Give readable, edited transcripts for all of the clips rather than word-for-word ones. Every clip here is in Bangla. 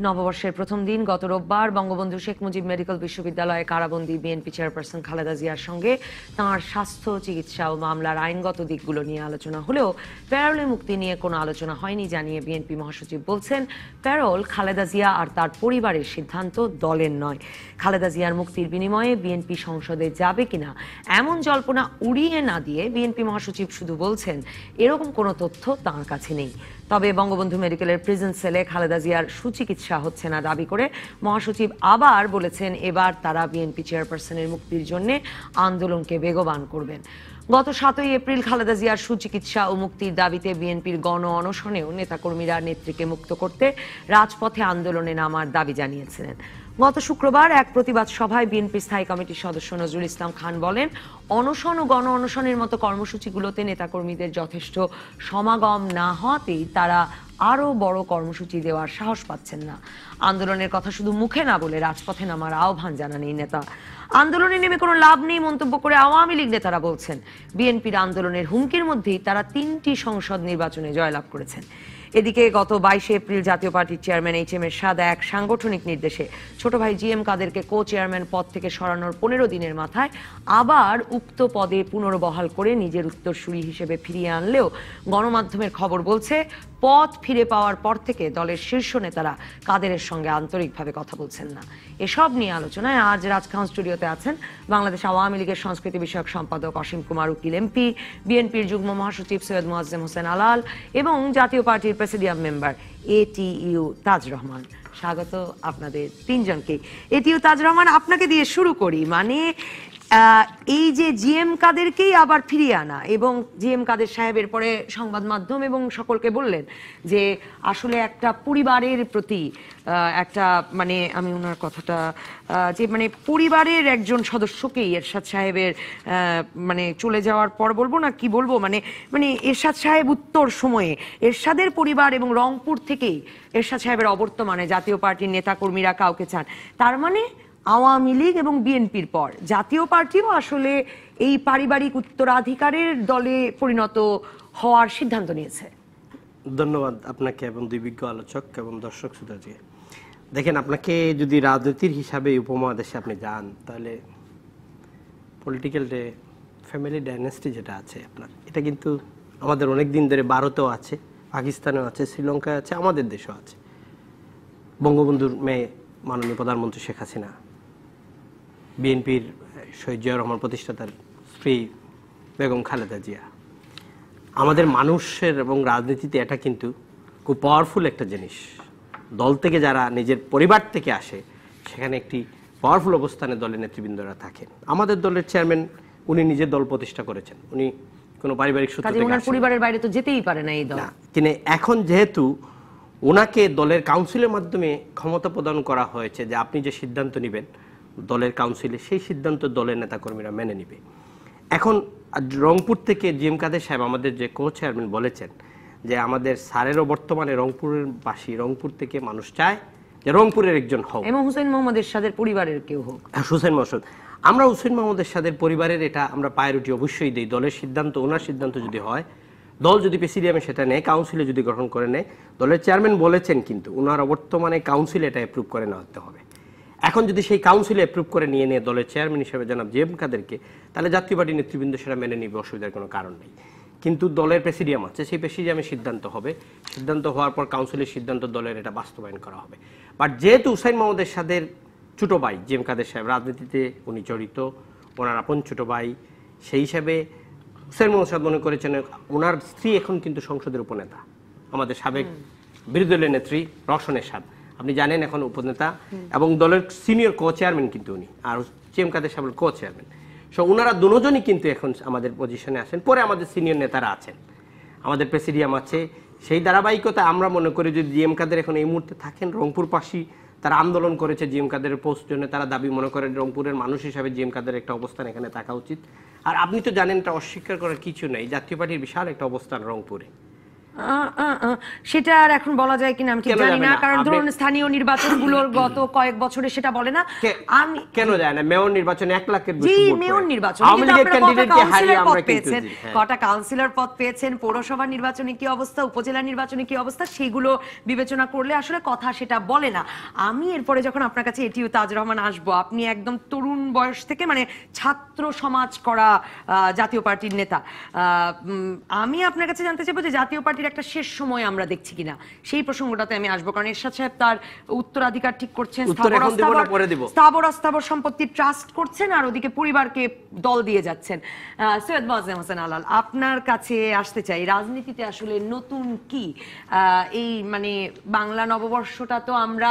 নববর্ষের প্রথম দিন গত রোববার বঙ্গবন্ধু শেখ মুজিব মেডিকেল বিশ্ববিদ্যালয়ে কারাবন্দী বিএনপি চেয়ারপারসন খালেদা জিয়ার সঙ্গে তাঁর স্বাস্থ্য চিকিৎসা ও মামলার আইনগত দিকগুলো নিয়ে আলোচনা হলেও প্যারোলে মুক্তি নিয়ে কোনো আলোচনা হয়নি জানিয়ে বিএনপি মহাসচিব বলছেন, প্যারোল খালেদা জিয়া আর তার পরিবারের সিদ্ধান্ত, দলের নয়। খালেদা জিয়ার মুক্তির বিনিময়ে বিএনপি সংসদে যাবে কিনা এমন জল্পনা উড়িয়ে না দিয়ে বিএনপি মহাসচিব শুধু বলছেন, এরকম কোনো তথ্য তাঁর কাছে নেই। তবে বঙ্গবন্ধু মেডিকেলের প্রিজন সেলে খালেদা জিয়ার সুচিকিৎসা হচ্ছে না দাবি করে মহাসচিব আবার বলেছেন, এবার তারা বিএনপি চেয়ারপারসনের মুক্তির জন্য আন্দোলনকে বেগবান করবেন। গত 7ই এপ্রিল খালেদা জিয়ার সুচিকিৎসা ও মুক্তির দাবিতে বিএনপির গণ অনশনেও নেতাকর্মীরা নেত্রীকে মুক্ত করতে রাজপথে আন্দোলনে নামার দাবি জানিয়েছিলেন। গত শুক্রবার এক প্রতিবাদ সভায় বিএনপি স্থায়ী কমিটির সদস্য নজরুল ইসলাম খান বলেন, অনশন ও গণ অনশনের মতো কর্মসূচিগুলোতে নেতাকর্মীদের যথেষ্ট সমাগম না হওয়াতেই তারা আরও বড় কর্মসূচি দেওয়ার সাহস পাচ্ছেন না। আন্দোলনের কথা শুধু মুখে না বলে রাজপথে নামার আহ্বান জানান এই নেতা। আন্দোলনে নেমে কোনো লাভ নেই মন্তব্য করে আওয়ামী লীগ নেতারা বলছেন, বিএনপির আন্দোলনের হুমকির মধ্যেই তারা 3টি সংসদ নির্বাচনে জয়লাভ করেছেন। এদিকে গত 22 এপ্রিল জাতীয় পার্টির চেয়ারম্যান এইচ এম এরশাদ এক সাংগঠনিক নির্দেশে ছোট ভাই জি এম কাদেরকে কো চেয়ারম্যান পদ থেকে সরানোর 15 দিনের মাথায় আবার উক্ত পদে পুনর্বহাল করে নিজের উত্তরসূরি হিসেবে ফিরিয়ে আনলেও গণমাধ্যমের খবর বলছে, পদ ফিরে পাওয়ার পর থেকে দলের শীর্ষ নেতারা কাদেরের সঙ্গে আন্তরিকভাবে কথা বলছেন না। এসব নিয়ে আলোচনায় আজ রাজখান স্টুডিওতে আছেন বাংলাদেশ আওয়ামী লীগের সংস্কৃতি বিষয়ক সম্পাদক অসীম কুমার উকিল এমপি, বিএনপির যুগ্ম মহাসচিব সৈয়দ মোয়াজ্জেম হোসেন আলাল এবং জাতীয় পার্টির প্রেসিডিয়াম মেম্বার এটিইউ তাজ রহমান। স্বাগত আপনাদের তিনজনকে। এটিইউ তাজ রহমান, আপনাকে দিয়ে শুরু করি। মানে এই যে জি এম কাদেরকেই আবার ফিরিয়ে আনা এবং জি এম কাদের সাহেবের পরে সংবাদ মাধ্যম এবং সকলকে বললেন যে আসলে একটা পরিবারের প্রতি একটা, মানে আমি ওনার কথাটা যে মানে পরিবারের একজন সদস্যকেই এরশাদ সাহেবের মানে চলে যাওয়ার পর বলবো না কি বলবো, মানে মানে এরশাদ সাহেব উত্তর সময়ে এরশাদের পরিবার এবং রংপুর থেকেই এরশাদ সাহেবের অবর্তমানে জাতীয় পার্টির নেতাকর্মীরা কাউকে চান। তার মানে আওয়ামী লীগ এবং বিএনপির পর জাতীয় পার্টিও আসলে এই পারিবারিক উত্তরাধিকারের দলে পরিণত হওয়ার সিদ্ধান্ত নিয়েছে। ধন্যবাদ আপনাকে এবং দুই বিজ্ঞ আলোচক এবং দর্শক শ্রোতাকে। দেখেন, আপনাকে যদি রাজনীতির হিসাবে উপমহাদেশে আপনি যান, তাহলে পলিটিক্যাল ফ্যামিলি ডাইনেস্টি যেটা আছে আপনার, এটা কিন্তু আমাদের অনেক দিন ধরে ভারতেও আছে, পাকিস্তানেও আছে, শ্রীলঙ্কায় আছে, আমাদের দেশেও আছে। বঙ্গবন্ধুর মেয়ে মাননীয় প্রধানমন্ত্রী শেখ হাসিনা, বিএনপির শহীদ জিয়াউর রহমান প্রতিষ্ঠাতার স্ত্রী বেগম খালেদা জিয়া, আমাদের মানুষের এবং রাজনীতিতে এটা কিন্তু খুব পাওয়ারফুল একটা জিনিস। দল থেকে যারা নিজের পরিবার থেকে আসে, সেখানে একটি পাওয়ারফুল অবস্থানে দলের নেতৃবৃন্দরা থাকেন। আমাদের দলের চেয়ারম্যান উনি নিজের দল প্রতিষ্ঠা করেছেন, উনি কোনো পারিবারিক সূত্র থেকে আসেন, পরিবারের বাইরে তো যেতেই পারে না এই দল। কিন্তু এখন যেহেতু ওনাকে দলের কাউন্সিলের মাধ্যমে ক্ষমতা প্রদান করা হয়েছে যে আপনি যে সিদ্ধান্ত নেবেন দলের কাউন্সিলে, সেই সিদ্ধান্ত দলের নেতাকর্মীরা মেনে নিবে। এখন রংপুর থেকে জি এম কাদের সাহেব আমাদের যে কো চেয়ারম্যান বলেছেন যে আমাদের স্যারেরও বর্তমানে রংপুরের বাসী, রংপুর থেকে মানুষ চায় যে রংপুরের একজন হোক এবং হুসেইন মোহাম্মদ এরশাদের পরিবারের কেউ হোক। হুসেইন মোহাম্মদ, আমরা হুসেইন মোহাম্মদ এরশাদের পরিবারের এটা আমরা প্রায়োরিটি অবশ্যই দিই। দলের সিদ্ধান্ত, ওনার সিদ্ধান্ত যদি হয়, দল যদি প্রেসিডিয়ামে সেটা নেয়, কাউন্সিলে যদি গঠন করে নেয়, দলের চেয়ারম্যান বলেছেন কিন্তু ওনার বর্তমানে কাউন্সিলে এটা অ্যাপ্রুভ করে নেওয়াতে হবে। এখন যদি সেই কাউন্সিলে অ্যাপ্রুভ করে নিয়ে নিয়ে দলের চেয়ারম্যান হিসেবে জানাব জি এম কাদেরকে, তাহলে জাতীয় পার্টির নেতৃবৃন্দ সেটা মেনে নিবে, অসুবিধার কোনো কারণ নেই। কিন্তু দলের প্রেসিডিয়াম আছে, সেই প্রেসিডিয়ামে সিদ্ধান্ত হবে, সিদ্ধান্ত হওয়ার পর কাউন্সিলের সিদ্ধান্ত দলের এটা বাস্তবায়ন করা হবে। বাট যেহেতু হুসেইন মোহাম্মদ এরশাদের ছোট ভাই জি এম কাদের সাহেব রাজনীতিতে উনি জড়িত, ওনার আপন ছোট ভাই, সেই হিসাবে হুসেইন মোহাম্মদ এরশাদ মনে করেছেন ওনার স্ত্রী এখন কিন্তু সংসদের উপনেতা, আমাদের সাবেক বিরোধী দলের নেত্রী রওশন এরশাদ, আপনি জানেন এখন উপনেতা এবং দলের সিনিয়র কো চেয়ারম্যান কিন্তু উনি, আর জি এম কাদের সাহেব কো চেয়ারম্যান। সো ওনারা দুজনই কিন্তু এখন আমাদের পজিশনে আছেন। পরে আমাদের সিনিয়র নেতারা আছেন, আমাদের প্রেসিডিয়াম আছে। সেই ধারাবাহিকতা আমরা মনে করি যদি জি এম কাদের এখন এই মুহূর্তে থাকেন, রংপুরবাসী তারা আন্দোলন করেছে জি এম কাদের পোস্ট জন্য, তারা দাবি মনে করেন রংপুরের মানুষ হিসাবে জি এম কাদের একটা অবস্থান এখানে থাকা উচিত। আর আপনি তো জানেন, এটা অস্বীকার করার কিছু নেই, জাতীয় পার্টির বিশাল একটা অবস্থান রংপুরে। সেটা আর এখন বলা যায় কিনা আমি ঠিক জানি না, কারণ ধরুন স্থানীয় নির্বাচনগুলোর গত কয়েক বছরে সেটা বলে না। আমি কেন যায় না? মেয়র নির্বাচনে 1 লাখের বেশি জি, ভোট মেয়র পড়ে। নির্বাচন আওয়ামী লীগের ক্যান্ডিডেটকে হারিয়ে আমরা কিন্তু কটা কাউন্সিলর পদ পেয়েছেন, পৌরসভা নির্বাচনে কি অবস্থা, উপজেলা নির্বাচনে কি অবস্থা, সেগুলো বিবেচনা করলে আসলে কথা সেটা বলে না। আমি এরপরে যখন আপনার কাছে এটিও তাজ রহমান আসবো, আপনি একদম তরুণ বয়স থেকে মানে ছাত্র সমাজ করা জাতীয় পার্টির নেতা, আমি আপনার কাছে জানতে চাইবো যে জাতীয় পার্টির একটা শেষ সময় আমরা দেখছি কিনা, সেই প্রসঙ্গটাতে আমি আসবো। কারণ এরশাদ সাহেব তার উত্তরাধিকার ঠিক করছেন, স্থাবর অস্থাবর সম্পত্তি ট্রাস্ট করছেন, আর ওদিকে পরিবারকে দল দিয়ে যাচ্ছেন। সৈয়দ মোয়াজ্জেম হোসেন আলাল, আপনার কাছে আসতে চাই, রাজনীতিতে আসলে নতুন কি? এই মানে বাংলা নববর্ষটা তো আমরা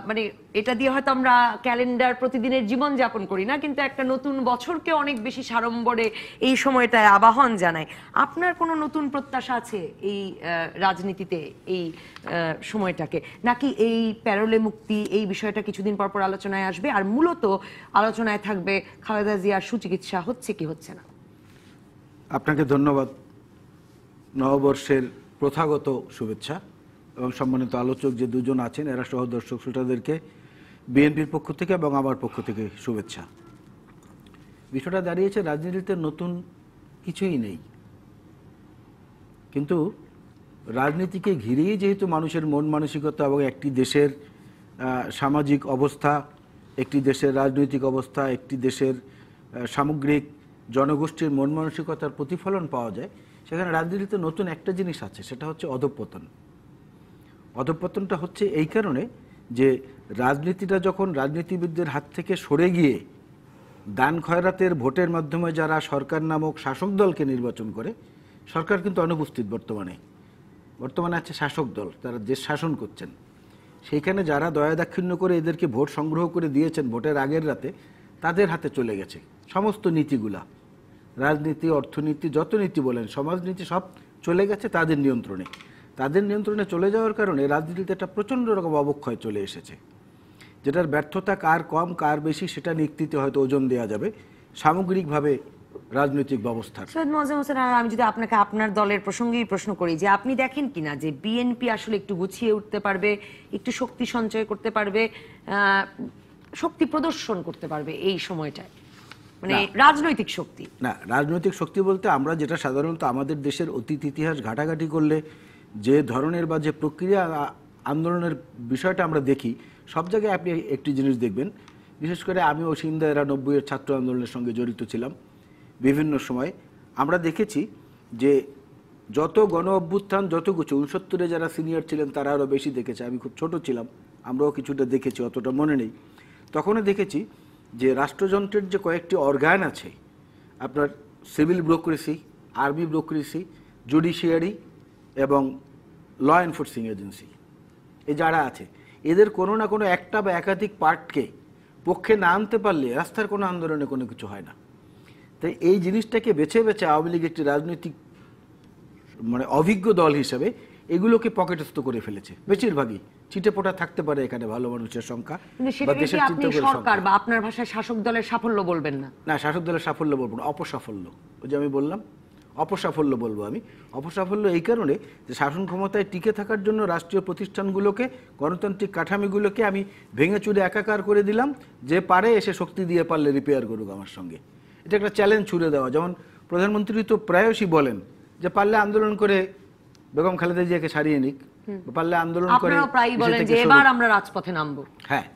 মানে এটা দিয়ে হয়তো আমরা ক্যালেন্ডার প্রতিদিনের জীবন যাপন করি না, কিন্তু একটা নতুন বছরকে অনেক বেশি সাড়ম্বরে এই সময়টায় আবাহন জানায়। আপনার কোনো নতুন প্রত্যাশা আছে এই রাজনীতিতে এই সময়টাকে, নাকি এই প্যারোলে মুক্তি এই বিষয়টা কিছুদিন পর পর আলোচনায় আসবে, আর মূলত আলোচনায় থাকবে খালেদা জিয়ার সুচিকিৎসা হচ্ছে কি হচ্ছে না? আপনাকে ধন্যবাদ। নববর্ষের প্রথাগত শুভেচ্ছা এবং সম্মানিত আলোচক যে দুজন আছেন এরা সহ দর্শক শ্রোতাদেরকে বিএনপির পক্ষ থেকে এবং আমার পক্ষ থেকে শুভেচ্ছা। বিষয়টা দাঁড়িয়েছে রাজনীতিতে নতুন কিছুই নেই, কিন্তু রাজনীতিকে ঘিরেই যেহেতু মানুষের মন মানসিকতা এবং একটি দেশের সামাজিক অবস্থা, একটি দেশের রাজনৈতিক অবস্থা, একটি দেশের সামগ্রিক জনগোষ্ঠীর মন মানসিকতার প্রতিফলন পাওয়া যায়, সেখানে রাজনীতিতে নতুন একটা জিনিস আছে, সেটা হচ্ছে অধঃপতন। অধঃপতনটা হচ্ছে এই কারণে যে রাজনীতিটা যখন রাজনীতিবিদদের হাত থেকে সরে গিয়ে দান খয়রাতের ভোটের মাধ্যমে যারা সরকার নামক শাসক দলকে নির্বাচন করে, সরকার কিন্তু অনুপস্থিত বর্তমানে আছে শাসক দল, তারা দেশ শাসন করছেন, সেইখানে যারা দয়া দাক্ষিণ্য করে এদেরকে ভোট সংগ্রহ করে দিয়েছেন ভোটের আগের রাতে, তাদের হাতে চলে গেছে সমস্ত নীতিগুলা, রাজনীতি, অর্থনীতি, যত নীতি বলেন, সমাজনীতি, সব চলে গেছে তাদের নিয়ন্ত্রণে। তাদের নিয়ন্ত্রণে চলে যাওয়ার কারণে রাজনীতিতে একটা প্রচণ্ড রকম অবক্ষয় চলে এসেছে, যেটার ব্যর্থতা কার কম কার বেশি সেটা নিক্তিতে হয়তো ওজন দেওয়া যাবে সামগ্রিকভাবে রাজনৈতিক ব্যবস্থা। সৈয়দ মোয়াজ্জেম হোসেন, আমি যদি আপনাকে আপনার দলের প্রসঙ্গেই প্রশ্ন করি যে আপনি দেখেন কিনা যে বিএনপি আসলে একটু গুছিয়ে উঠতে পারবে, একটু শক্তি সঞ্চয় করতে পারবে, শক্তি প্রদর্শন করতে পারবে এই সময়টায়, মানে রাজনৈতিক শক্তি? না, রাজনৈতিক শক্তি বলতে আমরা যেটা সাধারণত আমাদের দেশের অতীত ইতিহাস ঘাটাঘাটি করলে যে ধরনের বা যে প্রক্রিয়া আন্দোলনের বিষয়টা আমরা দেখি, সব জায়গায় আপনি একটি জিনিস দেখবেন, বিশেষ করে আমি অসীমদা এরা 90-এর ছাত্র আন্দোলনের সঙ্গে জড়িত ছিলাম বিভিন্ন সময়, আমরা দেখেছি যে যত গণ অভ্যুত্থান যত কিছু 69-এ যারা সিনিয়র ছিলেন তারা আরও বেশি দেখেছে, আমি খুব ছোট ছিলাম, আমরাও কিছুটা দেখেছি, অতটা মনে নেই, তখনও দেখেছি যে রাষ্ট্রযন্ত্রের যে কয়েকটি অর্গান আছে, আপনার civil bureaucracy, army bureaucracy, judiciary এবং ল এনফোর্সিং এজেন্সি, এই যারা আছে এদের কোনো না কোনো একটা বা একাধিক পার্টকে পক্ষে না আনতে পারলে রাস্তার কোনো আন্দোলনে কোনো কিছু হয় না। তাই এই জিনিসটাকে বেছে বেছে আওয়ামী লীগ একটি রাজনৈতিক মানে অভিজ্ঞ দল হিসেবে এগুলোকে পকেটস্থ করে ফেলেছে বেশিরভাগই। ছিটেপোটা থাকতে পারে এখানে ভালো মানুষের সংখ্যা, বা দেশের সরকার বা আপনার ভাষায় শাসক দলের সাফল্য বলবেন না? না, শাসক দলের সাফল্য বলবো না, অপসাফল্য। ওই যে আমি বললাম অপসাফল্য বলবো আমি। অপসাফল্য এই কারণে যে শাসন ক্ষমতায় টিকে থাকার জন্য রাষ্ট্রীয় প্রতিষ্ঠানগুলোকে, গণতান্ত্রিক কাঠামিগুলোকে আমি ভেঙে চুরে একাকার করে দিলাম, যে পারে এসে শক্তি দিয়ে পারলে রিপেয়ার করুক আমার সঙ্গে। এটা একটা চ্যালেঞ্জ ছুড়ে দেওয়া। যেমন প্রধানমন্ত্রী তো প্রায়শই বলেন যে পারলে আন্দোলন করে বেগম খালেদা জিয়াকে সারিয়ে নিক, পারলে আন্দোলন করে প্রায়ই বলেন যে এবার আমরা রাজপথে নামবো। হ্যাঁ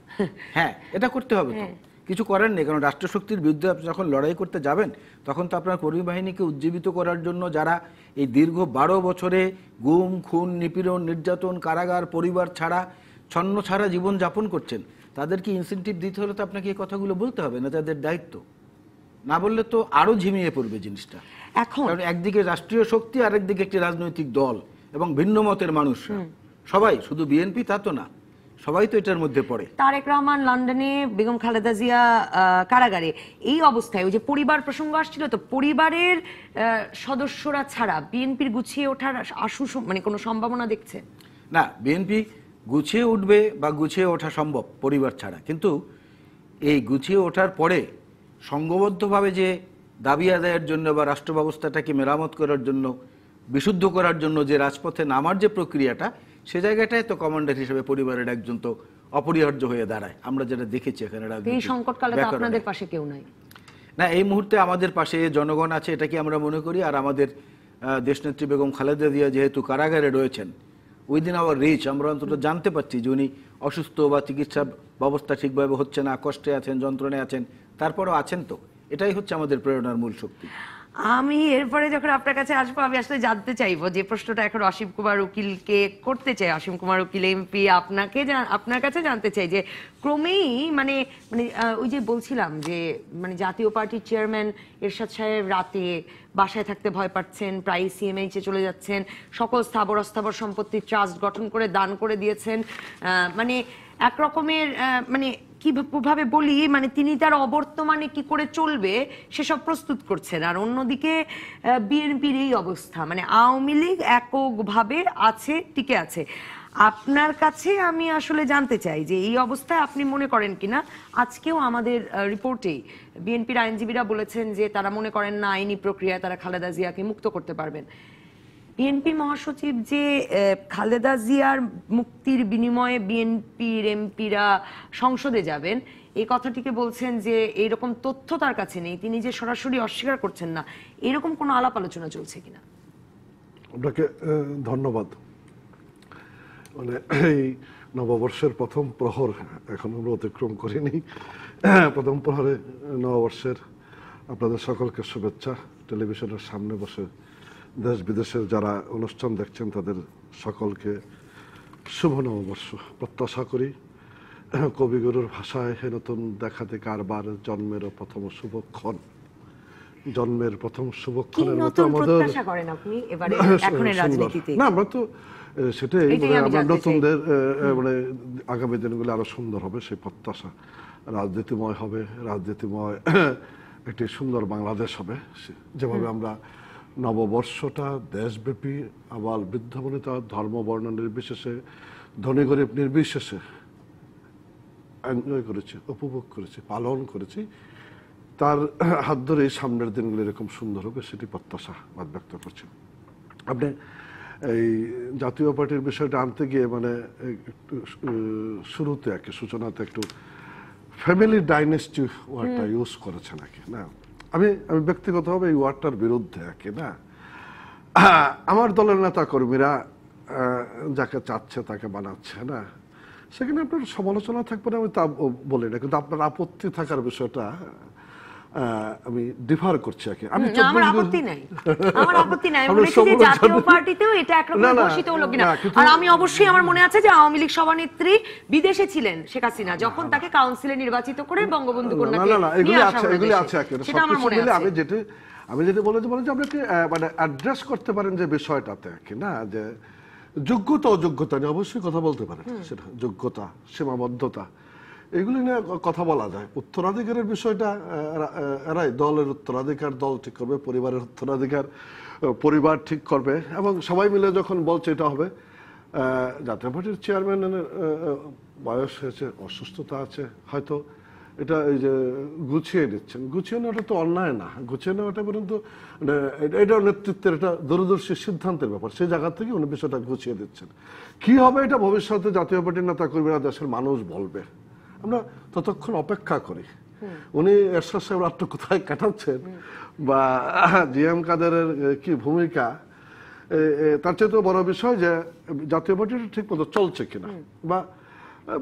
হ্যাঁ, এটা করতে হবে, তো কিছু করার নেই, কারণ রাষ্ট্রশক্তির বিরুদ্ধে আপনি যখন লড়াই করতে যাবেন তখন তো আপনার কর্মী বাহিনীকে উজ্জীবিত করার জন্য যারা এই দীর্ঘ 12 বছরে গুম, খুন, নিপীড়ন, নির্যাতন, কারাগার, পরিবার ছাড়া, ছন্ন ছাড়া জীবন যাপন করছেন, তাদেরকে ইনসেন্টিভ দিতে হলে তো আপনাকে এই কথাগুলো বলতে হবে, না তাদের দায়িত্ব। না বললে তো আরো ঝিমিয়ে পড়বে জিনিসটা। এখন একদিকে রাষ্ট্রীয় শক্তি, আরেকদিকে একটি রাজনৈতিক দল এবং ভিন্ন মতের মানুষ, সবাই, শুধু বিএনপি তা তো না, সবাই তো এটার মধ্যে পড়ে। তারেক রহমান লন্ডনে, বেগম খালেদা জিয়া কারাগারে, এই অবস্থায় ওই যে পরিবার প্রসঙ্গ আসছিল, তো পরিবারের সদস্যরা ছাড়া বিএনপির গুছিয়ে ওঠার আশু মানে কোনো সম্ভাবনা দেখছেন? না, বিএনপি গুছিয়ে উঠবে বা গুছিয়ে ওঠা সম্ভব পরিবার ছাড়া, কিন্তু এই গুছিয়ে ওঠার পরে সংঘবদ্ধভাবে যে দাবি আদায়ের জন্য বা রাষ্ট্র ব্যবস্থাটাকে মেরামত করার জন্য বিশুদ্ধ করার জন্য যে রাজপথে নামার যে প্রক্রিয়াটা, সে জায়গাটায় তো কমান্ডার হিসেবে পরিবারের একজন তো অপরিহার্য হয়ে দাঁড়ায়। আমরা যেটা দেখেছি এখানে এই সংকটকালে তো আপনাদের পাশে কেউ নাই। না, এই মুহূর্তে আমাদের পাশে জনগণ আছে, এটা কি আমরা মনে করি। আর আমাদের দেশনেত্রী বেগম খালেদা জিয়া যেহেতু কারাগারে রয়েছেন, উইদিন আওয়ার রিচ, আমরা অন্তত জানতে পারছি যে উনি অসুস্থ বা চিকিৎসা ব্যবস্থা ঠিকভাবে হচ্ছে না, কষ্টে আছেন, যন্ত্রণায় আছেন, তারপরেও আছেন। তো এটাই হচ্ছে আমাদের প্রেরণার মূল শক্তি। আমি এরপরে যখন আপনার কাছে আসবো, আমি আসলে জানতে চাইবো যে প্রশ্নটা এখন অসীম কুমার উকিলকে করতে চাই। অসীম কুমার উকিল এমপি, আপনার কাছে জানতে চাই যে ক্রমেই মানে মানে ওই যে বলছিলাম যে মানে জাতীয় পার্টির চেয়ারম্যান এরশাদ সাহেব রাতে বাসায় থাকতে ভয় পাচ্ছেন, প্রায় সিএমএইচে চলে যাচ্ছেন, সকল স্থাবর অস্থাবর সম্পত্তির ট্রাস্ট গঠন করে দান করে দিয়েছেন। মানে এক রকমের মানে কিভাবে বলি, মানে তিনি তার অবর্তমানে কি করে চলবে সেসব প্রস্তুত করছেন। আর অন্যদিকে বিএনপির এই অবস্থা, মানে আওয়ামী লীগ এককভাবে আছে, টিকে আছে। আপনার কাছে আমি আসলে জানতে চাই যে এই অবস্থায় আপনি মনে করেন কিনা, আজকেও আমাদের রিপোর্টেই বিএনপির আইনজীবীরা বলেছেন যে তারা মনে করেন না আইনি প্রক্রিয়ায় তারা খালেদা জিয়াকে মুক্ত করতে পারবেন। বিএনপি মহাসচিব যে খালেদা জিয়ার মুক্তির বিনিময়ে বিএনপির এমপিরা সংসদে যাবেন, এই কথাটিকে বলছেন যে এইরকম তথ্য তার কাছে নেই, তিনি যে সরাসরি অস্বীকার করছেন না, এরকম কোনো আলাপ আলোচনা চলছে কিনা? আপনাকে ধন্যবাদ। মানে এই নববর্ষের প্রথম প্রহর এখন আমরা অতিক্রম করিনি। প্রথম প্রহরে নববর্ষের আপনাদের সকলকে শুভেচ্ছা। টেলিভিশনের সামনে বসে দেশ বিদেশের যারা অনুষ্ঠান দেখছেন তাদের সকলকে শুভ নববর্ষ প্রত্যাশা করি। কবিগুরুর ভাষায় হে নতুন দেখাতে কারবার জন্মের প্রথম শুভক্ষণ, জন্মের প্রথম শুভক্ষণের মতো আমাদের না, আমরা তো সেটাই আমরা নতুনদের মানে আগামী দিনগুলো আরো সুন্দর হবে সেই প্রত্যাশা। রাজনীতিময় হবে, রাজনীতিময় একটি সুন্দর বাংলাদেশ হবে। যেভাবে আমরা নববর্ষটা দেশব্যাপী আবার বৃদ্ধ বনিতা ধর্ম বর্ণ নির্বিশেষে ধনী গরিব নির্বিশেষে এনজয় করেছি, উপভোগ করেছি, পালন করেছি, তার হাত ধরে সামনের দিনগুলো এরকম সুন্দর হবে সেটি প্রত্যাশা ব্যক্ত করছি। আপনি এই জাতীয় পার্টির বিষয়টা আনতে গিয়ে মানে একটু শুরুতে আর কি সূচনাতে একটু ফ্যামিলি ডাইনেস্টি ওয়ার্ডটা ইউজ করেছে নাকি না। আমি ব্যক্তিগতভাবে এই ওয়ার্ডটার বিরুদ্ধে আর কি না। আমার দলের নেতা কর্মীরা যাকে চাচ্ছে তাকে বানাচ্ছে না, সেখানে আপনার সমালোচনা থাকবে না, আমি তা বলি না, কিন্তু আপনার আপত্তি থাকার বিষয়টা আমি ডিফার করছি আর কি। আমার আপত্তি নাই, আমার আপত্তি নাই। আমি বলেছি যে জাতীয় পার্টিতেও এটা একরকম ঘোষিত হলো কিনা। আর আমি অবশ্যই, আমার মনে আছে যে আওয়ামী লীগ সভানেত্রী বিদেশে ছিলেন শেখ হাসিনা, যখন তাকে কাউন্সিলে নির্বাচিত করে বঙ্গবন্ধু কন্যাকে নিয়ে আসা হলো, এগুলি আছে। সেটা আমার মনে আছে। আমি যেটা বলেছি যে আপনি মানে অ্যাড্রেস করতে পারেন যে বিষয়টাতে আর কি না, যে যোগ্যতা অযোগ্যতা নিয়ে অবশ্যই কথা বলতে পারেন। সেটা যোগ্যতা, সীমাবদ্ধতা, এগুলি নিয়ে কথা বলা যায়। উত্তরাধিকারের বিষয়টা এরাই দলের উত্তরাধিকার দল ঠিক করবে, পরিবারের উত্তরাধিকার পরিবার ঠিক করবে, এবং সবাই মিলে যখন বলছে এটা হবে। জাতীয় পার্টির চেয়ারম্যানের বয়স হয়েছে, অসুস্থতা আছে, হয়তো এটা এই যে গুছিয়ে নিচ্ছেন, গুছিয়ে নেওয়াটা তো অন্যায় না, গুছিয়ে নেওয়াটা পর্যন্ত এটা নেতৃত্বের একটা দূরদর্শী সিদ্ধান্তের ব্যাপার। সেই জায়গা থেকে উনি বিষয়টা গুছিয়ে দিচ্ছেন। কি হবে এটা ভবিষ্যতে জাতীয় পার্টির নেতা কর্মীরা, দেশের মানুষ বলবে, আমরা ততক্ষণ অপেক্ষা করি। উনি এরশাদ সাহেব রাতটা কোথায় কাটাচ্ছেন বা জিএম কাদেরের কি ভূমিকা, তার চেয়ে তো বড় বিষয় যে জাতীয় পার্টিটা ঠিক মতো চলছে কিনা, বা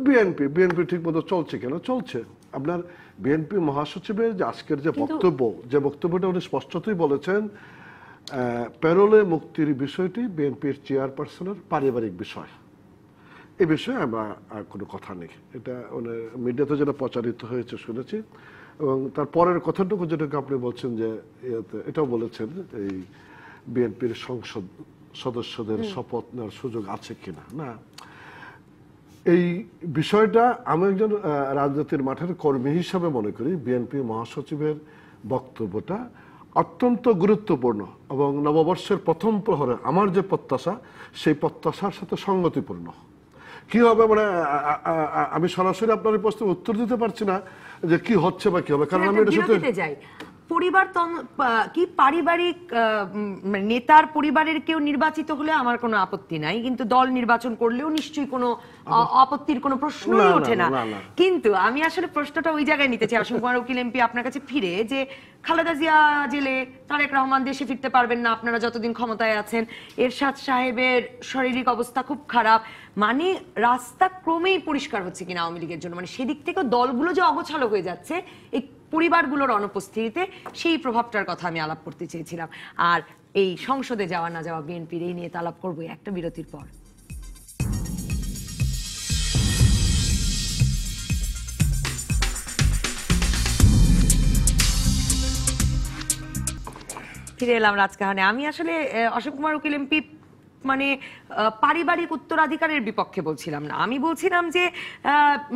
বিএনপি ঠিক মতো চলছে কিনা। চলছে। আপনার বিএনপি মহাসচিবের যে আজকের যে বক্তব্যটা উনি স্পষ্টতই বলেছেন, প্যারোলে মুক্তির বিষয়টি বিএনপির চেয়ারপারসনের পারিবারিক বিষয়, এই বিষয়ে আমরা আর কোনো কথা নেই। এটা মিডিয়াতে যেটা প্রচারিত হয়েছে শুনেছি, এবং তার পরের কথাটুকু যেটাকে আপনি বলছেন যে এটাও বলেছেন এই বিএনপির সংসদ সদস্যদের শপথ নেওয়ার সুযোগ আছে কিনা না। এই বিষয়টা আমি একজন রাজনীতির মাঠের কর্মী হিসাবে মনে করি বিএনপি মহাসচিবের বক্তব্যটা অত্যন্ত গুরুত্বপূর্ণ, এবং নববর্ষের প্রথম প্রহরে আমার যে প্রত্যাশা, সেই প্রত্যাশার সাথে সঙ্গতিপূর্ণ। কি হবে মানে আমি সরাসরি আপনার প্রশ্নের উত্তর দিতে পারছি না যে কি হচ্ছে বা কি হবে, কারণ আমি এটা সাথে পরিবার কি পারিবারিক নেতার পরিবারের কেউ নির্বাচিত হলে আমার কোনো আপত্তি নাই, কিন্তু দল নির্বাচন করলেও নিশ্চয়ই কোনো আপত্তির কোনো প্রশ্নই ওঠে না। কিন্তু আমি আসলে প্রশ্নটা ওই জায়গায় নিতে চাই, অসীম কুমার উকিল এমপি, আপনার কাছে ফিরে, যে খালেদা জিয়া জেলে, তারেক রহমান দেশে ফিরতে পারবেন না আপনারা যতদিন ক্ষমতায় আছেন, এরশাদ সাহেবের শারীরিক অবস্থা খুব খারাপ, মানে রাস্তা ক্রমেই পরিষ্কার হচ্ছে কিনা আওয়ামী লীগের জন্য, মানে সেদিক থেকে দলগুলো যে অগোছালো হয়ে যাচ্ছে এই পরিবারগুলোর অনুপস্থিতিতে, সেই প্রভাবটার কথা আমি আলাপ করতে চেয়েছিলাম। আর এই সংসদে যাওয়া না যাওয়া বিএনপির, এই নিয়ে আলাপ করবো একটা বিরতির পর। ফিরে এলাম রাজকাহনে। আমি আসলে অসীম কুমার উকিল এমপি মানে পারিবারিক উত্তরাধিকারের বিপক্ষে বলছিলাম না, আমি বলছিলাম যে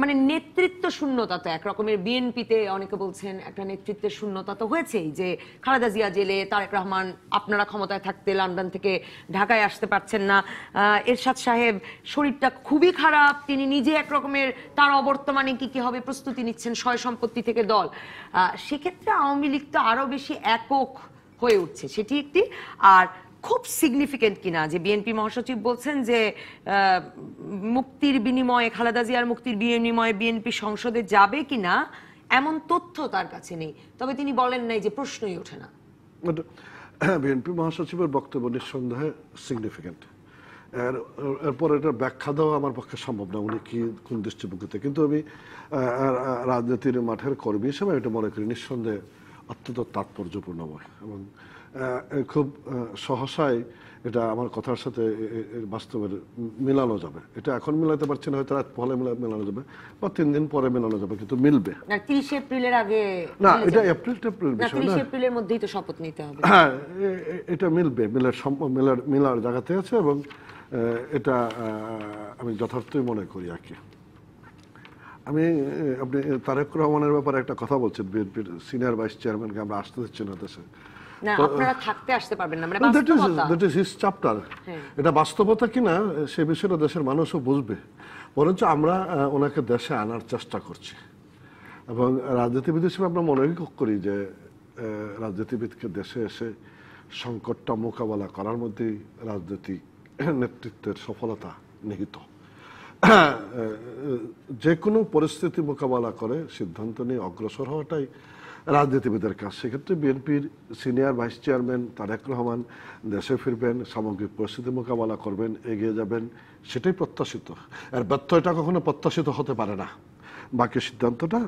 মানে নেতৃত্ব শূন্যতা তো একরকমের বিএনপিতে, অনেকে বলছেন একটা নেতৃত্বের শূন্যতা তো হয়েছেই, যে খালেদা জিয়া জেলে, তারেক রহমান আপনারা ক্ষমতায় থাকতে লন্ডন থেকে ঢাকায় আসতে পারছেন না, এরশাদ সাহেব শরীরটা খুবই খারাপ, তিনি নিজে একরকমের তার অবর্তমানে কি হবে প্রস্তুতি নিচ্ছেন, সয় সম্পত্তি থেকে দল, সেক্ষেত্রে আওয়ামী লীগ তো আরো বেশি একক হয়ে উঠছে, সেটি একটি। আর খুব সিগনিফিকেন্ট কিনা যে বিএনপি মহাসচিব বলছেন যে মুক্তির বিনিময়ে, খালেদা জিয়ার মুক্তির বিনিময়ে বিএনপি সংসদে যাবে কিনা এমন তথ্য তার কাছে নেই, তবে তিনি বলেন নাই যে প্রশ্নই ওঠে না। বিএনপি মহাসচিবের বক্তব্য নিঃসন্দেহে সিগনিফিকেন্ট, এরপর এটা ব্যাখ্যা দেওয়া আমার পক্ষে সম্ভব না উনি কি কোন দৃষ্টিভঙ্গিতে, কিন্তু আমি রাজনীতির মাঠের কর্মী হিসেবে এটা মনে করি নিঃসন্দেহে অত্যন্ত তাৎপর্যপূর্ণময়, এবং খুব সহসায় এটা আমার কথার সাথে বাস্তবের মেলানো যাবে। এটা এখন মেলাতে পারছি না, হয়তো রাত পরে মেলানো যাবে বা 3 দিন পরে মেলানো যাবে, কিন্তু মিলবে। 30 এপ্রিলের আগে না, এটা এপ্রিল বিষয় না, 30 এপ্রিলের মধ্যেই তো শপথ নিতে হবে। হ্যাঁ, এটা মিলবে, মিলার জায়গাতে আছে, এবং এটা আমি যথার্থই মনে করি আর কি। আমি আপনি তারেক রহমানের ব্যাপারে একটা কথা বলছেন, বিএনপির সিনিয়র ভাইস চেয়ারম্যানকে আমরা আসতে দিচ্ছি না দেশে, না আপনারা থাকতে আসতে পারবেন না, মানে দ্যাট ইজ হিজ চ্যাপ্টার। এটা বাস্তবতা কিনা সে বিষয়টা দেশের মানুষও বুঝবে, বরঞ্চ আমরা ওনাকে দেশে আনার চেষ্টা করছি, এবং রাজনীতিবিদ হিসেবে আমরা মনে করি যে রাজনীতিবিদকে দেশে এসে সংকটটা মোকাবেলা করার মধ্যেই রাজনৈতিক নেতৃত্বের সফলতা নিহিত। যে কোনো পরিস্থিতি মোকাবেলা করে সিদ্ধান্ত নিয়ে অগ্রসর হওয়াটাই রাজনীতিবিদের কাজ। সেক্ষেত্রে বিএনপির senior vice chairman Tarique Rahman দেশে ফিরবেন, সামগ্রিক পরিস্থিতি মোকাবেলা করবেন, এগিয়ে যাবেন, সেটাই প্রত্যাশিত। আর ব্যর্থতা কখনো প্রত্যাশিত হতে পারে না, বাকি সিদ্ধান্তটা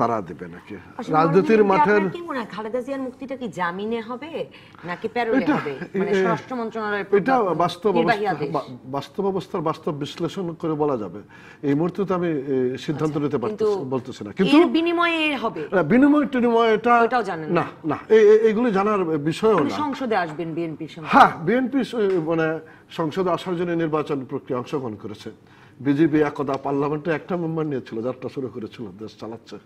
তারা দেবে নাকি। রাজনীতির মাঠের খালেদা জিয়ার মুক্তিটা কি জামিনে হবে নাকি প্যারোলে হবে, মানে স্বরাষ্ট্র মন্ত্রণালয়ের এটা বাস্তব অবস্থার বাস্তব বিশ্লেষণ করে বলা যাবে। এই মুহূর্তে তো আমি সিদ্ধান্ত নিতে বলতেছি না, কিন্তু বিনিময়ে হবে, বিনিময় এটা না না এইগুলো জানার বিষয়ও না। সংসদে আসবেন বিএনপির সঙ্গে, হ্যাঁ, বিএনপি মানে সংসদে আসার জন্য নির্বাচন প্রক্রিয়া অংশগ্রহণ করেছে। বিজেপি একদা পার্লামেন্টে একটা মেম্বার নিয়েছিল, যাত্রা শুরু করেছিল, দেশ চালাচ্ছে,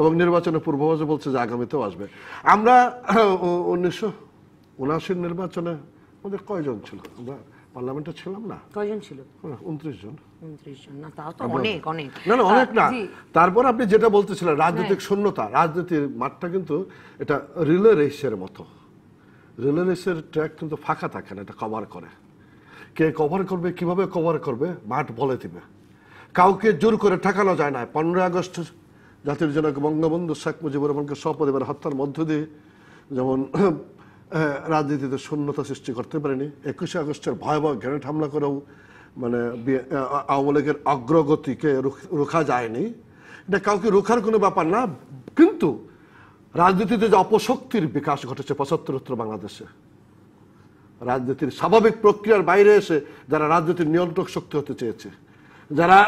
এবং নির্বাচনের পূর্বাভাসে বলছে যে আগামীতেও আসবে। আমরা 1979 নির্বাচনে আমাদের কয়জন ছিল, আমরা পার্লামেন্টে ছিলাম না, কয়জন ছিল? 29 জন। 29 জন না, তাও তো অনেক অনেক না না, অনেক না। তারপর আপনি যেটা বলতেছিলেন রাজনৈতিক শূন্যতা, রাজনীতির মাঠটা কিন্তু এটা রিলে রেসের মতো। রিলে রেসের ট্র্যাক কিন্তু ফাঁকা থাকে না, এটা কভার করে। কে কভার করবে, কিভাবে কভার করবে, মাঠ বলে দিবে। কাউকে জোর করে ঠেকানো যায় না। 15 আগস্ট জাতির জনক বঙ্গবন্ধু শেখ মুজিবুর রহমানকে সপরিবার হত্যার মধ্য দিয়ে যেমন রাজনীতিতে শূন্যতা সৃষ্টি করতে পারেনি, 21 আগস্টের ভয়াবহ গ্রেনেড হামলা করেও মানে আওয়ামী লীগের অগ্রগতিকে রোখা যায়নি। এটা কাউকে রোখার কোনো ব্যাপার না, কিন্তু রাজনীতিতে যে অপশক্তির বিকাশ ঘটেছে 75 বাংলাদেশে, রাজনীতির স্বাভাবিক প্রক্রিয়ার বাইরে এসে যারা রাজনীতির নিয়ন্ত্রক শক্তি হতে চেয়েছে, যারা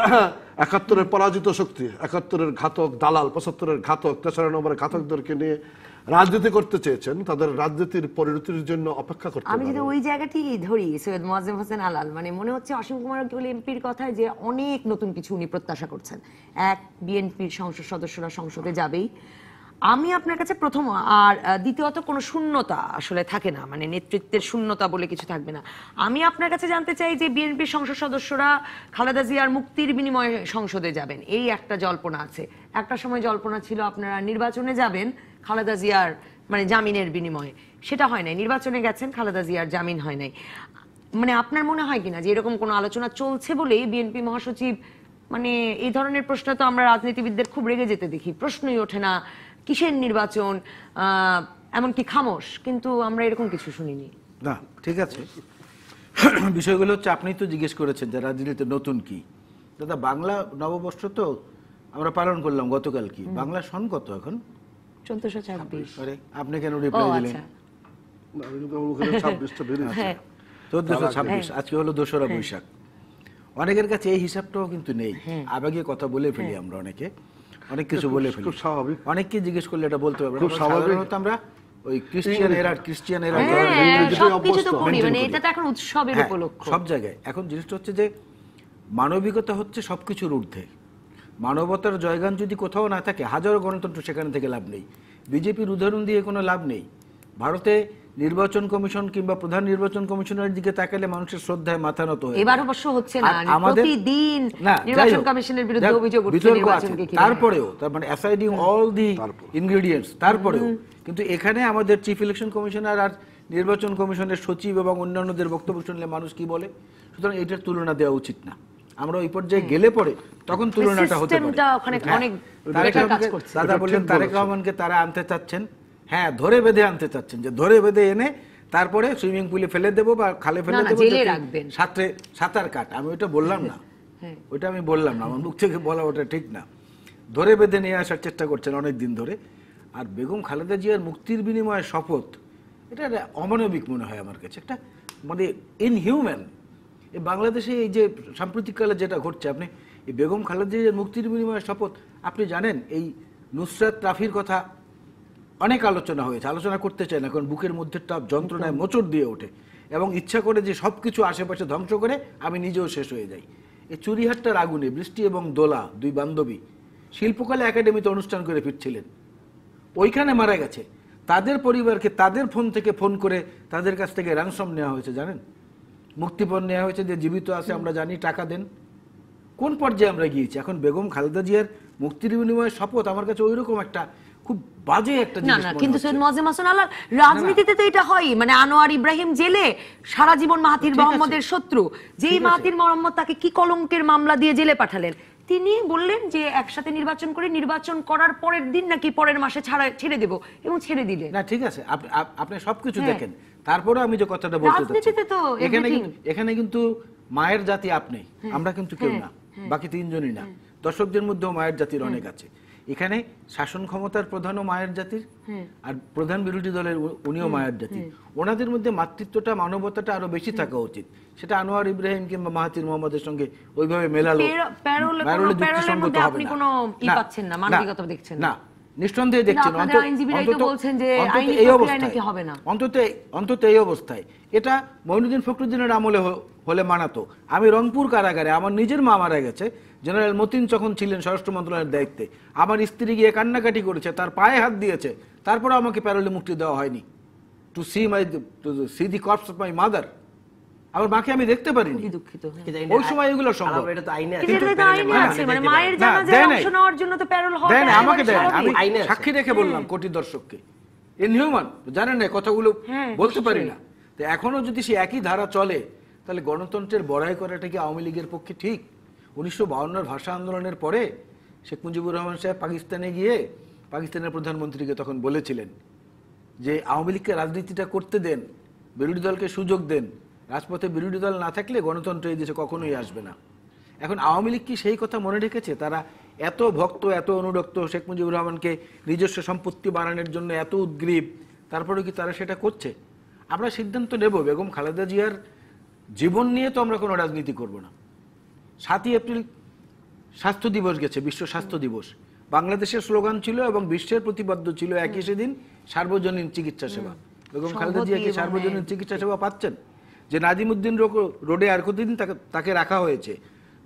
71-এর পরাজিত শক্তি, 71-এর ঘাতক দালাল, 75-এর ঘাতক, 73 নম্বরের ঘাতকদেরকে নিয়ে রাজনীতি করতে চেয়েছেন, তাদের রাজনীতির পরিণতির জন্য অপেক্ষা করতে হবে। আমি যদি ওই জায়গাটি ধরি সৈয়দ মোয়াজ্জেম হোসেন আলাল, মানে মনে হচ্ছে অসীম কুমার উকিল এমপির কথায় যে অনেক নতুন কিছু উনি প্রত্যাশা করছেন। এক, বিএনপির সংসদ সদস্যরা সংসদে যাবেই, আমি আপনার কাছে প্রথম, আর দ্বিতীয়ত কোনো শূন্যতা আসলে থাকে না, মানে নেতৃত্বের শূন্যতা বলে কিছু থাকবে না। আমি আপনার কাছে জানতে চাই যে বিএনপির সংসদ সদস্যরা খালেদা জিয়ার মুক্তির বিনিময়ে সংসদে যাবেন, এই একটা জল্পনা আছে। একটা সময় জল্পনা ছিল আপনারা নির্বাচনে যাবেন, খালেদা জিয়ার মানে জামিনের বিনিময়ে, সেটা হয় নাই। নির্বাচনে গেছেন, খালেদা জিয়ার জামিন হয় নাই। মানে আপনার মনে হয় কিনা যে এরকম কোনো আলোচনা চলছে বলেই বিএনপি মহাসচিব, মানে এই ধরনের প্রশ্ন তো আমরা রাজনীতিবিদদের খুব রেগে যেতে দেখি, প্রশ্নই ওঠে না কিসের নির্বাচন, এমনকি খামোশ, কিন্তু আমরা এরকম কিছু শুনিনি। না, ঠিক আছে, বিষয়গুলো হচ্ছে আপনি তো জিজ্ঞেস করেছেন যে রাজনীতিতে নতুন কি। দাদা, বাংলা নববর্ষ তো আমরা পালন করলাম গতকাল, কি বাংলা সন কত এখন? 1426। আরে আপনি কেন রিপ্লাই দিলেন? আচ্ছা। না, আমি কিন্তু ওখানে 26টা বেরিয়েছে। হ্যাঁ 1426, আজকে হলো 2রা বৈশাখ। অনেকের কাছে এই হিসাবটাও কিন্তু নেই, আবেগে কথা বলে ফেলি আমরা, অনেক কিছু বলে ফেলি। খুব স্বাভাবিক। অনেককে জিজ্ঞেস করলে এটা বলতে পারবে না। খুব স্বাভাবিক। সাধারণত আমরা ওই ক্রিশ্চিয়ান এরা হ্যাঁ, সবকিছু তো করি, মানে এটা তো এখন উৎসবের উপলক্ষ। সব জায়গায় এখন জিনিসটা হচ্ছে যে মানবিকতা হচ্ছে সবকিছুর ঊর্ধ্বে। মানবতার জয়গান যদি কোথাও না থাকে, হাজারো গণতন্ত্র সেখানে থেকে লাভ নেই। বিজেপির উদাহরণ দিয়ে কোনো লাভ নেই। ভারতে নির্বাচন কমিশন কিংবা প্রধান নির্বাচন কমিশনের দিকে তাকালে মানুষের শ্রদ্ধায় মাথা নত হয়ে, এবার অবশ্য হচ্ছে না, আমাদের প্রতিদিন না, নির্বাচন কমিশনের বিরুদ্ধে অভিযোগ উঠছে নির্বাচনকে ঘিরে। তারপরেও, তার মানে অ্যাসাইডিং অল দি ইনগ্রেডিয়েন্টস, তারপরেও কিন্তু এখানে আমাদের চিফ ইলেকশন কমিশনার আর নির্বাচন কমিশনের সচিব এবং অন্যান্যদের বক্তব্য শুনলে মানুষ কি বলে। সুতরাং এটার তুলনা দেওয়া উচিত না। আমরা ওই পর্যায়ে গেলে পরে তখন তুলনাটা হতে পারে। দাদা বললেন তারেক রহমানকে তারা আনতে চাচ্ছেন, হ্যাঁ ধরে বেঁধে আনতে চাচ্ছেন, যে ধরে বেঁধে এনে তারপরে সুইমিং পুলে ফেলে দেবো বা খালে ফেলে দেবো, সাঁতার কাট। আমি ওইটা বললাম না, ওইটা আমি বললাম না, আমার মুখ থেকে বলা ওটা ঠিক না। ধরে বেঁধে নিয়ে আসার চেষ্টা করছেন অনেক দিন ধরে। আর বেগম খালেদা জিয়ার মুক্তির বিনিময়ে শপথ, এটা অমানবিক মনে হয় আমার কাছে, একটা মানে ইনহিউম্যান। এই বাংলাদেশে এই যে সাম্প্রতিককালে যেটা ঘটছে, আপনি এই বেগম খালেদা জিয়ার মুক্তির বিনিময়ে শপথ, আপনি জানেন এই নুসরাত রাফির কথা অনেক আলোচনা হয়েছে, আলোচনা করতে চাই না, কারণ বুকের মধ্যে তাপ যন্ত্রণায় মোচড় দিয়ে ওঠে এবং ইচ্ছা করে যে সব কিছু আশেপাশে ধ্বংস করে আমি নিজেও শেষ হয়ে যাই। এই চুরিহাট্টার আগুনে বৃষ্টি এবং দোলা, দুই বান্ধবী শিল্পকলা একাডেমিতে অনুষ্ঠান করে ফিরছিলেন, ওইখানে মারা গেছে। তাদের পরিবারকে তাদের ফোন থেকে ফোন করে তাদের কাছ থেকে র্যানসম নেওয়া হয়েছে, জানেন, মুক্তিপণ নেওয়া হয়েছে, যে জীবিত আছে আমরা জানি, টাকা দেন। কোন পর্যায়ে আমরা গিয়েছি এখন? বেগম খালেদা জিয়ার মুক্তির বিনিময়ে শপথ আমার কাছে ওইরকম একটা খুব বাজে একটা জিনিস। না, কিন্তু সৈয়দ মোয়াজ্জেম হাসান আল্লাহ, রাজনীতিতে তো এটা হয়, মানে আনোয়ার ইব্রাহিম জেলে, সারা জীবন মাহাথির মোহাম্মদের শত্রু, যেই মাহাথির মোহাম্মদ তাকে কি কলঙ্কের মামলা দিয়ে জেলে পাঠালেন, তিনি বললেন যে একসাথে নির্বাচন করে, নির্বাচন করার পরের দিন নাকি পরের মাসে ছেড়ে দেব, এবং ছেড়ে দিলেন। না ঠিক আছে, আপনি সবকিছু দেখেন, তারপরে আমি যে কথাটা বলতে চাচ্ছি, এখানে কিন্তু মায়ের জাতি আপনি, আমরা কিন্তু কেউ না, বাকি তিনজনই না, দর্শকদের মধ্যেও মায়ের জাতির অনেক আছে। এখানে শাসন ক্ষমতার প্রধানও মায়ের জাতির, আর প্রধান বিরোধী দলের উনিও মায়ের জাতির। ওনাদের মধ্যে মাতৃত্বটা, মানবতাটা আরো বেশি থাকা উচিত। সেটা আনোয়ার ইব্রাহিম কিংবা মাহাথির মোহাম্মদের সঙ্গে ওইভাবে মেলালো যুক্তিসঙ্গত হবে না। নিঃসন্দেহে দেখছেন অন্তত এই অবস্থায় এটা মঈনুদ্দিন ফখরুদ্দিনের আমলে হলে মানাতো। আমি রংপুর কারাগারে, আমার নিজের মা মারা গেছে, জেনারেল মতিন যখন ছিলেন স্বরাষ্ট্র মন্ত্রণালয়ের দায়িত্বে, আমার স্ত্রী গিয়ে কান্নাকাটি করেছে, তার পায়ে হাত দিয়েছে, তারপরে আমাকে প্যারোলে মুক্তি দেওয়া হয়নি। To see the corpse of my mother, আমার মাকে আমি দেখতে পারিনি, দুঃখিত। ওই সময় এগুলো সম্ভব। এটা তো আইনে আছে, মানে মায়ের জানাজায় অংশ নেওয়ার জন্য তো প্যারোল হয় না, আমাকে দেয়। আমি সাক্ষী রেখে বললাম কোটি দর্শককে, ইনহিউম্যান, জানেন না কথাগুলো বলতে পারি না। তো এখনো যদি সে একই ধারা চলে, তাহলে গণতন্ত্রের বড়াই করাটা কি আওয়ামী লীগের পক্ষে ঠিক? 1952 ভাষা আন্দোলনের পরে শেখ মুজিবুর রহমান সাহেব পাকিস্তানে গিয়ে পাকিস্তানের প্রধানমন্ত্রীকে তখন বলেছিলেন যে আওয়ামী লীগকে রাজনীতিটা করতে দেন, বিরোধী দলকে সুযোগ দেন, রাজপথে বিরোধী দল না থাকলে গণতন্ত্র এই দেশে কখনোই আসবে না। এখন আওয়ামী লীগ কি সেই কথা মনে রেখেছে? তারা এত ভক্ত, এত অনুরক্ত, শেখ মুজিবুর রহমানকে নিজস্ব সম্পত্তি বাড়ানোর জন্য এত উদ্গ্রীব, তারপরে কি তারা সেটা করছে? আমরা সিদ্ধান্ত নেব বেগম খালেদা জিয়ার জীবন নিয়ে তো আমরা কোনো রাজনীতি করব না। 7ই এপ্রিল স্বাস্থ্য দিবস গেছে, বিশ্ব স্বাস্থ্য দিবস। বাংলাদেশের স্লোগান ছিল এবং বিশ্বের প্রতিবদ্ধ ছিল একই সেদিন সার্বজনীন চিকিৎসা সেবা। বেগম খালেদা জিয়া কি সার্বজনীন চিকিৎসা সেবা পাচ্ছেন? যে নাজিমুদ্দিন রোডে আর কতদিন তাকে রাখা হয়েছে,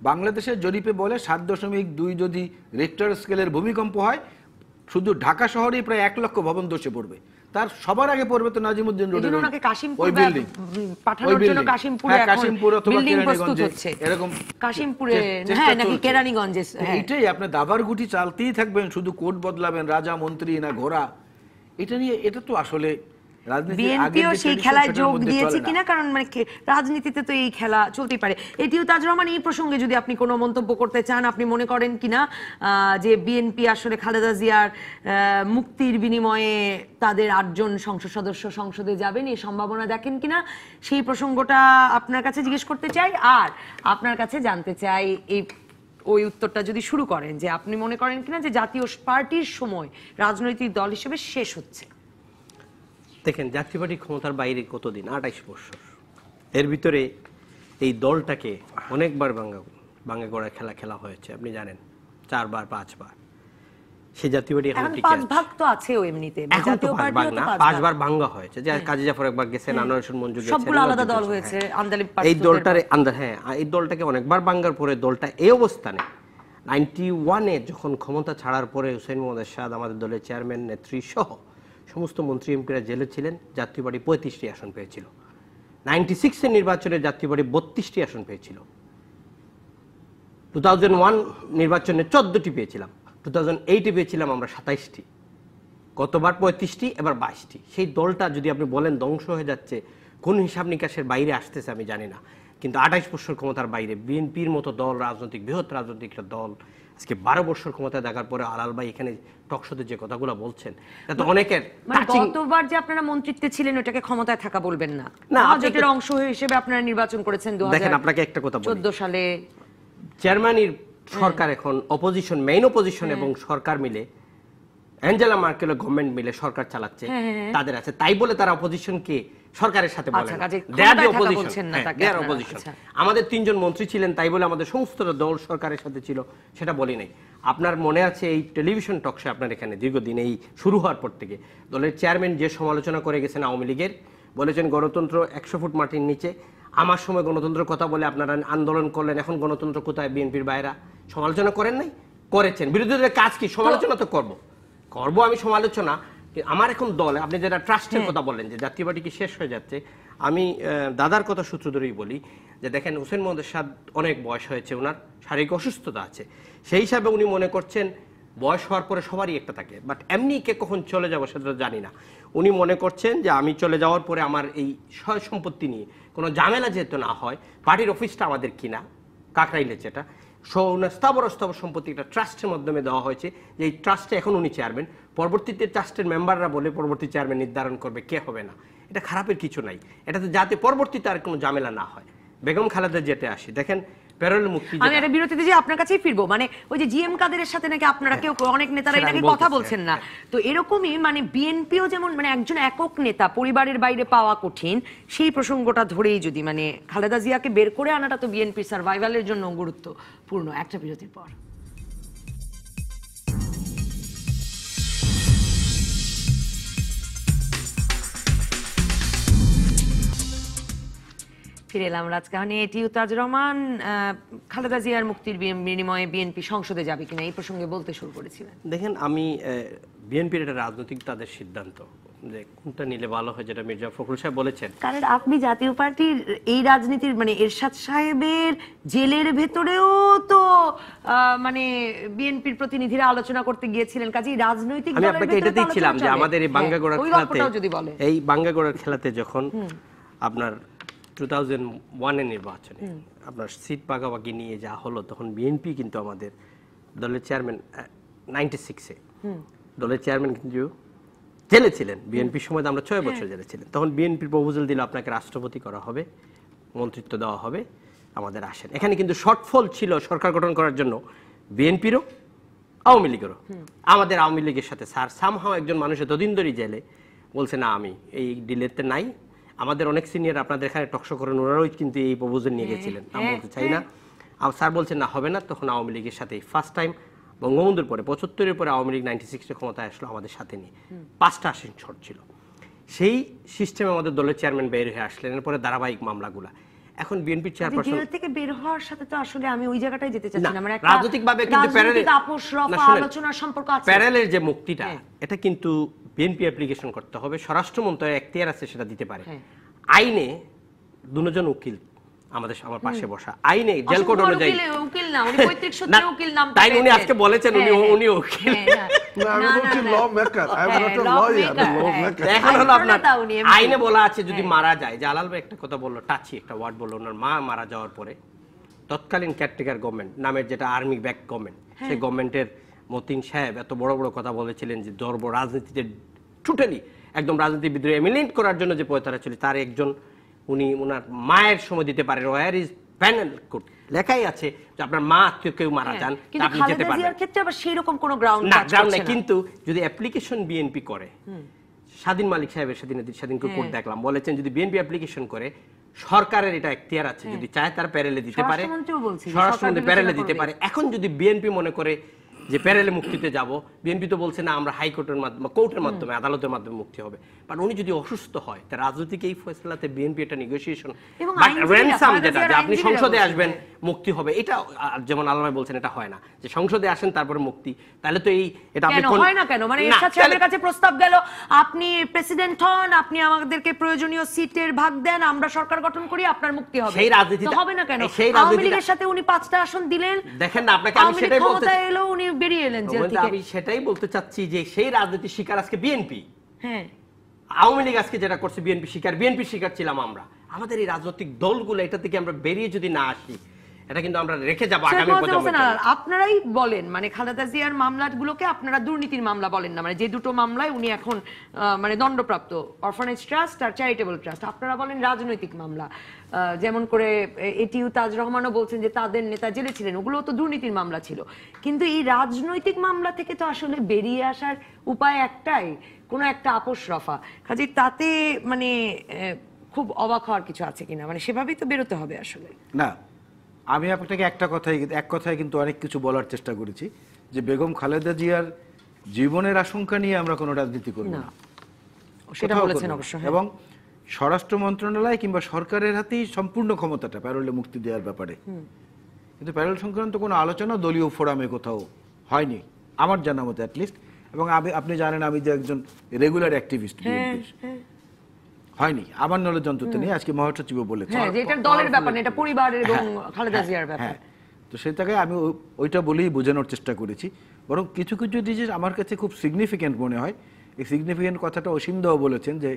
বাংলাদেশের জরিপে বলে 7.2 যদি রিক্টার স্কেলের ভূমিকম্প হয়, শুধু ঢাকা শহরেই প্রায় 1 লক্ষ ভবন ধসে পড়বে। তার সবার আগে পড়বে তো নাজিমুদ্দিন রোডের ওই বিল্ডিং, কাশিমপুর অথবা কেরানীগঞ্জে, এরকম কাশিমপুরে নাকি কেরানীগঞ্জে। এটাই, আপনি দাবার গুটি চালতেই থাকবেন, শুধু কোট বদলাবেন, রাজা মন্ত্রী না ঘোড়া। এটা তো আসলে রাজনীতির আগের বিএনপিও যে সেই tradition, খেলায় সেটার যোগ মধ্যে দিয়েছে চলে না। কিনা, কারণ মানে রাজনীতিতে তো এই খেলা চলতেই পারে। এটিও তাজুর রহমান, এই প্রসঙ্গে যদি আপনি কোনো মন্তব্য করতে চান, আপনি মনে করেন কিনা যে বিএনপি আসলে খালেদা জিয়ার মুক্তির বিনিময়ে তাদের 8 জন সংসদ সদস্য সংসদে যাবেন, এই সম্ভাবনা দেখেন কিনা, সেই প্রসঙ্গটা আপনার কাছে জিজ্ঞেস করতে চাই। আর আপনার কাছে জানতে চাই এই ওই উত্তরটা যদি শুরু করেন যে আপনি মনে করেন কিনা যে জাতীয় পার্টির সময় রাজনৈতিক দল হিসেবে শেষ হচ্ছে। দেখেন, জাতীয় পার্টি ক্ষমতার বাইরে কতদিন? 28 বছর। এর ভিতরে এই দলটাকে অনেকবার ভাঙা গড়া খেলা হয়েছে, আপনি জানেন, 4 বার 5 বার। সেই জাতীয় পার্টি এখন এখন টিকে 5 আছে। ভাগ তো আছেও এমনিতে, এখন তো জাতীয় 5 পার্টিও ভাগ তো না, 5 5 ভাগ। বার ভাঙ্গা হয়েছে। যে কাজী জাফর একবার গেছেন, আনোয়ার হোসেন মঞ্জু গেছেন, সবগুলো আলাদা দল নওয়াজ হয়েছে, হ্যাঁ। আন্দালিব এই পার্সুদের দলটারে এই দলটাকে অনেকবার ভাঙ্গার পরে দলটা এই অবস্থানে 91-এ যখন ক্ষমতা ছাড়ার পরে হুসেইন মোহাম্মদ এরশাদ আমাদের দলের চেয়ারম্যান, নেত্রী সহ সমস্ত মন্ত্রী এমপিরা জেলে ছিলেন, জাতীয় পার্টি 35টি আসন পেয়েছিল। 96-এর নির্বাচনে জাতীয় পার্টি 32টি আসন পেয়েছিল। 2001 নির্বাচনে 14টি পেয়েছিলাম, 2008-এ পেয়েছিলাম আমরা 27টি, গতবার 35টি, এবার 22টি। সেই দলটা যদি আপনি বলেন ধ্বংস হয়ে যাচ্ছে, কোন হিসাব নিকাশের বাইরে আসতেছে আমি জানি না, কিন্তু 28 বছর ক্ষমতার বাইরে বিএনপির মতো দল, রাজনৈতিক বৃহৎ রাজনৈতিক একটা দল আজকে 12 বছর ক্ষমতায় দেখার পরে আলাল ভাই এখানে টকশোতে যে কথাগুলো বলছেন, এটা তো অনেকের মানে touching। গতবার যে আপনারা মন্ত্রিত্বে ছিলেন ওটাকে ক্ষমতায় থাকা বলবেন না, না, বাজেটের অংশ হিসেবে আপনারা নির্বাচন করেছেন দেখেন, আপনাকে একটা কথা বলি, 2014 সালে। জার্মানির সরকার এখন অপোজিশন, মেইন অপোজিশন এবং সরকার মিলে, অ্যাঞ্জেলা মার্কেলের গভর্নমেন্ট মিলে সরকার চালাচ্ছে, তাদের আছে, তাই বলে তারা অপোজিশনকে সরকারের সাথে বলে আচ্ছা, না। কাজে They are the ক্ষমতায় থাকা opposition, বলছেন না হ্যাঁ, তাকে they are আপনারা, opposition। আচ্ছা। আমাদের 3 জন মন্ত্রী ছিলেন, তাই বলে আমাদের সমস্ত দল সরকারের সাথে ছিল সেটা বলি নাই। আপনার মনে আছে এই টেলিভিশন টকশো আপনার এখানে দীর্ঘদিন এই শুরু হওয়ার পর থেকে দলের চেয়ারম্যান যে সমালোচনা করে গেছেন আওয়ামী লীগের, বলেছেন গণতন্ত্র 100 ফুট মাটির নিচে, আমার সময় গণতন্ত্রের কথা বলে আপনারা আন্দোলন করলেন, এখন গণতন্ত্র কোথায়? বিএনপির বাইরা সমালোচনা করেন নাই? করেছেন। বিরোধীদের কাজ কি? সমালোচনা তো করবো আমি সমালোচনা। আমার এখন দল, আপনি যেটা ট্রাস্টের কথা বললেন যে জাতীয় পার্টি কি শেষ হয়ে যাচ্ছে, আমি দাদার কথা সূত্র ধরেই বলি যে দেখেন, হুসেইন মোহাম্মদ এরশাদ অনেক বয়স হয়েছে, ওনার শারীরিক অসুস্থতা আছে, সেই হিসাবে উনি মনে করছেন বয়স হওয়ার পরে সবারই একটা থাকে, বাট এমনি কে কখন চলে যাবো সেটা জানি না। উনি মনে করছেন যে আমি চলে যাওয়ার পরে আমার এই সয় সম্পত্তি নিয়ে কোনো ঝামেলা যেহেতু না হয়, পার্টির অফিসটা আমাদের কিনা কাকরাইলে, যেটা স্থাবর সম্পত্তি একটা ট্রাস্টের মাধ্যমে দেওয়া হয়েছে, যে এই ট্রাস্টে এখন উনি চেয়ারম্যান, পরবর্তীতে ট্রাস্টের মেম্বাররা বলে পরবর্তী চেয়ারম্যান নির্ধারণ করবে কে হবে না। এটা খারাপের কিছু নাই, এটাতে যাতে পরবর্তীতে আর কোনো ঝামেলা না হয়। বেগম খালেদা যেতে আসি, দেখেন প্যারোল মুক্তি, আমি একটা বিরতিতে যে আপনার কাছেই ফিরবো, মানে ওই যে জিএম কাদেরের সাথে নাকি আপনারা কেউ অনেক নেতারা সেটা নাকি আমি কথা বলতেছি, বলছেন না, তো এরকমই মানে বিএনপিও যেমন মানে একজন একক নেতা পরিবারের বাইরে পাওয়া কঠিন, সেই প্রসঙ্গটা ধরেই যদি মানে খালেদা জিয়াকে বের করে আনাটা তো বিএনপির সার্ভাইভালের জন্য গুরুত্বপূর্ণ। একটা বিরতির পর ফিরে এলাম রাজকাহানি। এটি তাজুর রহমান, খালেদা জিয়ার মুক্তির বিনিময়ে বিএনপি সংসদে যাবে কিনা এই প্রসঙ্গে বলতে শুরু করেছিলেন। দেখেন, আমি বিএনপির এটা রাজনৈতিক তাদের সিদ্ধান্ত যে কোনটা নিলে ভালো হয়, যেটা মির্জা ফখরুল সাহেব বলেছেন। কারণ আপনি জাতীয় পার্টির এই রাজনীতির মানে এরশাদ সাহেবের জেলের ভেতরেও তো মানে বিএনপির প্রতিনিধিরা আলোচনা করতে গিয়েছিলেন, কাজেই রাজনৈতিক আমি আপনাকে এটা দিচ্ছিলাম যে আমাদের এই বাঙ্গাগোড়ার খেলাতে, যদি বলে এই বাঙ্গাগোড়ার খেলাতে যখন আপনার 2001-এর নির্বাচনে আপনার সিট ভাগাভাগি নিয়ে যা হলো, তখন বিএনপি কিন্তু আমাদের দলের চেয়ারম্যান 96-এ দলের চেয়ারম্যান কিন্তু জেলে ছিলেন। বিএনপির সময় আমরা 6 বছর জেলে ছিলেন। তখন বিএনপির প্রপোজাল দিল আপনাকে রাষ্ট্রপতি করা হবে, মন্ত্রিত্ব দেওয়া হবে, আমাদের আসেন। এখানে কিন্তু শর্টফল ছিল সরকার গঠন করার জন্য বিএনপিরও আওয়ামী লীগেরও। আমাদের আওয়ামী লীগের সাথে স্যার সামহাও একজন মানুষ এতদিন ধরে জেলে বলছে না আমি এই ডিলেতে নাই। আমাদের অনেক সিনিয়র আপনাদের এখানে টকশো করেন, ওনারাও কিন্তু এই প্রপোজাল নিয়ে গেছিলেন, আমি বলতে চাই না। স্যার বলছেন না হবে না, তখন আওয়ামী লীগের সাথে ফার্স্ট টাইম বঙ্গবন্ধুর পরে 75-এর পরে আওয়ামী লীগ 96-এ ক্ষমতায় আসলো আমাদের সাথে নিয়ে, 5টা আসন ছড় ছিল। সেই সিস্টেমে আমাদের দলের চেয়ারম্যান বের হয়ে আসলেন, এরপরে ধারাবাহিক মামলাগুলা। এখন বিএনপি চেয়ারপারসন জেল থেকে বের হওয়ার সাথে তো আসলে আমি ওই জায়গাটাই যেতে চাচ্ছি না, মানে একটা রাজনৈতিকভাবে কিন্তু রাজনৈতিক আপোষ রফা আলোচনার সম্পর্ক আছে। প্যারালের যে মুক্তিটা, এটা কিন্তু বিএনপি অ্যাপ্লিকেশন করতে হবে, স্বরাষ্ট্র মন্ত্রণালয়ের এখতিয়ার আছে সেটা দিতে পারে। আইনে 2 জন উকিল আমার পাশে বসা আইনে জেল কোড অনুযায়ী উকিল না, উনি পৈতৃক সূত্রে উকিল নাম তাই উনি আজকে বলেছেন উনি উকিল। না, আমি বলছি lawmaker, I am not a lawyer, lawmaker. এখন হলো আপনার আইনে বলা আছে যদি মারা যায়, জালাল ভাই একটা কথা বললো, টাচি একটা ওয়ার্ড বললো, ওনার মা মারা যাওয়ার পরে তৎকালীন কেয়ারটেকার গভর্নমেন্ট নামের যেটা আর্মি ব্যাক গভর্নমেন্ট, সেই গভর্নমেন্টের মতিন সাহেব এত বড় বড় কথা বলেছিলেন যে ধর্ম রাজনীতিতে টোটালি একদম রাজনীতি বিদ্রোহ এমিনেট করার জন্য যে পয়তারা ছিল তার একজন, উনি ওনার মায়ের সময় দিতে পারেন। ওয়ার ইজ প্যানেল কোড লেখাই আছে যে আপনার মা আত্মীয় কেউ মারা যান আপনি যেতে পারবেন। ক্ষেত্রে আবার সেই রকম কোনো গ্রাউন্ড না, গ্রাউন্ড নেই। কিন্তু যদি অ্যাপ্লিকেশন বিএনপি করে, স্বাধীন মালিক সাহেবের সেদিন কোর্ট দেখলাম বলেছেন যদি বিএনপি অ্যাপ্লিকেশন করে সরকারের এটা এখতিয়ার আছে, যদি চায় তার প্যারেলে দিতে পারে, স্বরাষ্ট্রমন্ত্রী প্যারেলে দিতে পারে। এখন যদি বিএনপি মনে করে যে প্যারেলে মুক্তিতে যাব, বিএনপি তো বলছে না আমরা হাইকোর্টের মাধ্যমে কোর্টের মাধ্যমে আদালতের মাধ্যমে মুক্তি হবে, বাট উনি যদি অসুস্থ হয় তার রাজনৈতিক এই ফয়সালাতে বিএনপি এটা নেগোসিয়েশন বাট র্যানসাম যেটা যে আপনি সংসদে আসবেন মুক্তি হবে, এটা যেমন আল্লাহ বলছেন এটা হয় না যে সংসদে আসেন তারপরে মুক্তি, তাহলে তো এই এটা আপনি হয় না কেন? মানে এরশাদ সাহেবের কাছে প্রস্তাব গেল আপনি প্রেসিডেন্ট হন, আপনি আমাদেরকে প্রয়োজনীয় সিটের ভাগ দেন, আমরা সরকার গঠন করি, আপনার মুক্তি হবে, সেই রাজনীতিটা হবে না কেন? আওয়ামী লীগের সাথে উনি 5টা আসন দিলেন, দেখেন না আপনাকে আমি সেটাই বলতে এলো উনি বেরিয়ে এলেন জেল থেকে। আমি সেটাই বলতে চাচ্ছি যে সেই রাজনীতি শিকার আজকে বিএনপি। হ্যাঁ, আওয়ামী লীগ আজকে যেটা করছে বিএনপি শিকার, বিএনপি শিকার ছিলাম আমরা। আমাদের এই রাজনৈতিক দলগুলো এটা থেকে আমরা বেরিয়ে যদি না আসি, এটা কিন্তু আমরা রেখে যাবো আগামী প্রজন্মে। আপনারাই বলেন মানে খালেদা জিয়ার মামলাগুলোকে আপনারা দুর্নীতির মামলা বলেন না, মানে যে দুটো মামলায় উনি এখন মানে দণ্ডপ্রাপ্ত, অরফানেজ ট্রাস্ট আর চ্যারিটেবল ট্রাস্ট, আপনারা বলেন রাজনৈতিক মামলা। যেমন করে এটিইউ তাজ রহমানও বলছেন যে তাদের নেতা জেলে ছিলেন, ওগুলো তো দুর্নীতির মামলা ছিল। কিন্তু এই রাজনৈতিক মামলা থেকে তো আসলে বেরিয়ে আসার উপায় একটাই, কোনো একটা আপোষ রফা। কাজে তাতে মানে খুব অবাক হওয়ার কিছু আছে কিনা, মানে সেভাবেই তো বেরোতে হবে আসলে। না, আমি আপনাকে এক কথায় কিন্তু অনেক কিছু বলার চেষ্টা করেছি যে বেগম খালেদা জিয়ার জীবনের আশঙ্কা নিয়ে আমরা কোনো রাজনীতি করব না, সেটা বলেছেন অবশ্য। এবং স্বরাষ্ট্র মন্ত্রণালয় কিংবা সরকারের হাতেই সম্পূর্ণ ক্ষমতাটা প্যারোলে মুক্তি দেওয়ার ব্যাপারে। কিন্তু প্যারোল সংক্রান্ত কোনো আলোচনা দলীয় ফোরামে কোথাও হয়নি আমার জানা মতে অ্যাটলিস্ট। এবং আপনি জানেন আমি যে একজন রেগুলার অ্যাক্টিভিস্ট, হয়নি আমার নলেজ অন্তত নেই। আজকে মহাসচিবও বলেছেন যে এটা দলের ব্যাপার না, এটা পরিবারের এবং খালেদা জিয়ার ব্যাপার। তো সেটাকে আমি ওইটা বলেই বোঝানোর চেষ্টা করেছি। বরং কিছু কিছু জিনিস আমার কাছে খুব সিগনিফিক্যান্ট মনে হয়। এই সিগনিফিক্যান্ট কথাটা অসীম দাও বলেছেন যে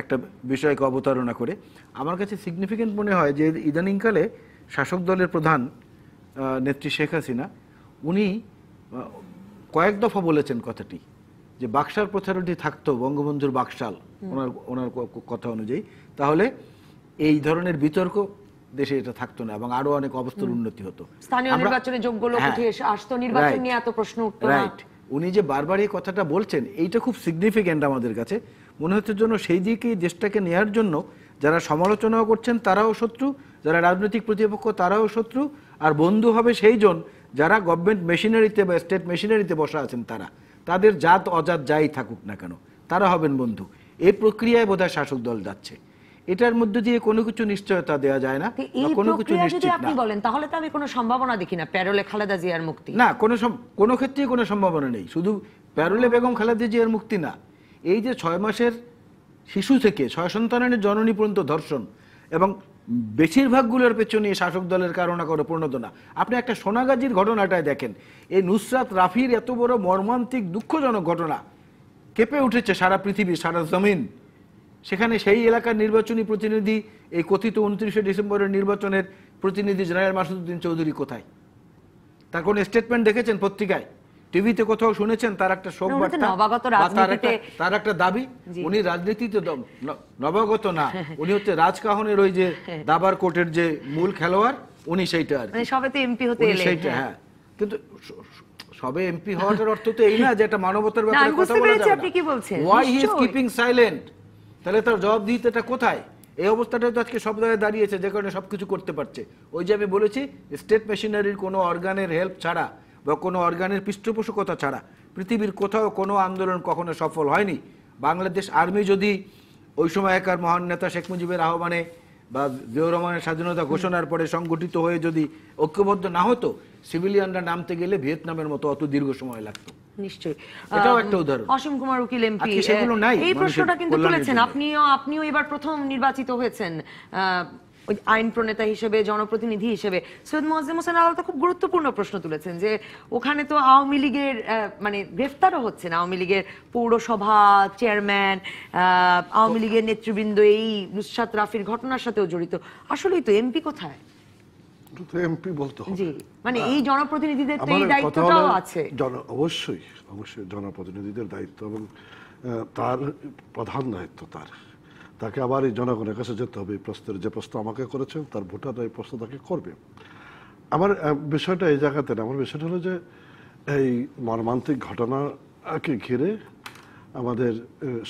একটা বিষয়কে অবতারণা করে। আমার কাছে সিগনিফিক্যান্ট মনে হয় যে ইদানিংকালে শাসক দলের প্রধান নেত্রী শেখ হাসিনা উনি কয়েক দফা বলেছেন কথাটি যে বাকশাল প্রথা যদি থাকতো, বঙ্গবন্ধুর বাকশাল ওনার কথা অনুযায়ী, তাহলে এই ধরনের বিতর্ক দেশে এটা থাকতো না এবং আরো অনেক অবস্থার উন্নতি হতো। স্থানীয় নির্বাচনে যোগ্য লোক উঠে আসতো, নির্বাচন নিয়ে এত প্রশ্ন উঠতো না। রাইট, উনি যে বারবার এই কথাটা বলছেন এইটা খুব সিগনিফিক্যান্ট আমাদের কাছে মনে হচ্ছে। জন্য সেই দিকেই দেশটাকে নেয়ার জন্য যারা সমালোচনাও করছেন তারাও শত্রু, যারা রাজনৈতিক প্রতিপক্ষ তারাও শত্রু, আর বন্ধু হবে সেই জন যারা গভর্নমেন্ট মেশিনারিতে বা স্টেট মেশিনারিতে বসা আছেন, তাদের জাত অজাত যাই থাকুক না কেন তারা হবেন বন্ধু। এই প্রক্রিয়ায় বোধহয় শাসক দল যাচ্ছে। এটার মধ্যে দিয়ে কোনো কিছু নিশ্চয়তা দেওয়া যায় না, কোনো কিছু নিশ্চিত না। আপনি বলেন তাহলে তো আমি কোনো সম্ভাবনা দেখি না প্যারোলে খালেদা জিয়ার মুক্তি। না, কোনো ক্ষেত্রেই কোনো সম্ভাবনা নেই। শুধু প্যারোলে বেগম খালেদা জিয়ার মুক্তি না, এই যে 6 মাসের শিশু থেকে 6 সন্তানের জননী পর্যন্ত ধর্ষণ এবং বেশিরভাগগুলোর পেছনে শাসক দলের কারণে করে প্রণোদনা। আপনি একটা সোনাগাজীর ঘটনাটায় দেখেন, এই নুসরাত রাফির এত বড় মর্মান্তিক দুঃখজনক ঘটনা কেঁপে উঠেছে সারা পৃথিবী, সারা জমিন। সেখানে সেই এলাকার নির্বাচনী প্রতিনিধি, এই কথিত 29শে ডিসেম্বরের নির্বাচনের প্রতিনিধি জেনারেল মাসুদউদ্দিন চৌধুরী কোথায়? তার কোন স্টেটমেন্ট দেখেছেন পত্রিকায়, টিভিতে কোথাও শুনেছেন তার একটা শোক বার্তা, তার একটা দাবি? উনি রাজনীতিতে নবাগত না, উনি হচ্ছে রাজকাহনের ওই যে দাবার কোর্টের যে মূল খেলোয়াড়, উনি সেইটা আর সবে তো এমপি হতে এলেন। সেইটা, হ্যাঁ, কিন্তু সবে এমপি হওয়ার অর্থ তো এই না যে এটা মানবতার ব্যাপারে কথা বলা যাবে না। আপনি কি বলছেন? Why he is keeping silent? তাহলে তার জবাব দিতে এটা কোথায়? এই অবস্থাটা তো আজকে সব জায়গায় দাঁড়িয়েছে, যে কারণে সবকিছু করতে পারছে। ওই যে আমি বলেছি, স্টেট মেশিনারির কোনো অর্গানের হেল্প ছাড়া বা কোনো অর্গানের পৃষ্ঠপোষকতা ছাড়া পৃথিবীর কোথাও কোনো আন্দোলন কখনো সফল হয়নি। বাংলাদেশ আর্মি যদি ওই সময়কার মহান নেতা শেখ মুজিবের আহ্বানে বা জিয়াউর রহমানের স্বাধীনতা ঘোষণার পরে সংগঠিত হয়ে যদি ঐক্যবদ্ধ না হতো, সিভিলিয়ানরা নামতে গেলে ভিয়েতনামের মতো অত দীর্ঘ সময় লাগতো। নিশ্চয়ই, এটাও একটা উদাহরণ। অসীম কুমার উকিল এমপি সেগুলো নাই। এই প্রশ্নটা কিন্তু তুলেছেন, আপনিও এবার প্রথম নির্বাচিত হয়েছেন ওই আইন প্রণেতা হিসেবে, জনপ্রতিনিধি হিসেবে সৈয়দ মোয়াজ্জেম হোসেন আলাল তো খুব গুরুত্বপূর্ণ প্রশ্ন তুলেছেন যে ওখানে তো আওয়ামী লীগের মানে গ্রেফতারও হচ্ছে না, আওয়ামী লীগের পৌরসভা চেয়ারম্যান, আওয়ামী লীগের নেতৃবৃন্দ এই নুসরাত রাফির ঘটনার সাথেও জড়িত। আসলেই তো এমপি কোথায়? এমপি বলতে হবে। জি, মানে এই জনপ্রতিনিধিদের তো এই আমার কথা দায়িত্বটাও হলো আছে। অবশ্যই অবশ্যই জনপ্রতিনিধিদের দায়িত্ব, এবং তার প্রধান দায়িত্ব তাকে আবার এই জনগণের কাছে যেতে হবে। এই প্রশ্নের যে প্রশ্ন আমাকে করেছেন, তার ভোটাররা এই প্রশ্ন তাকে করবে। আমার বিষয়টা এই জায়গাতে না, আমার বিষয়টা হলো যে এই মর্মান্তিক ঘটনাকে ঘিরে আমাদের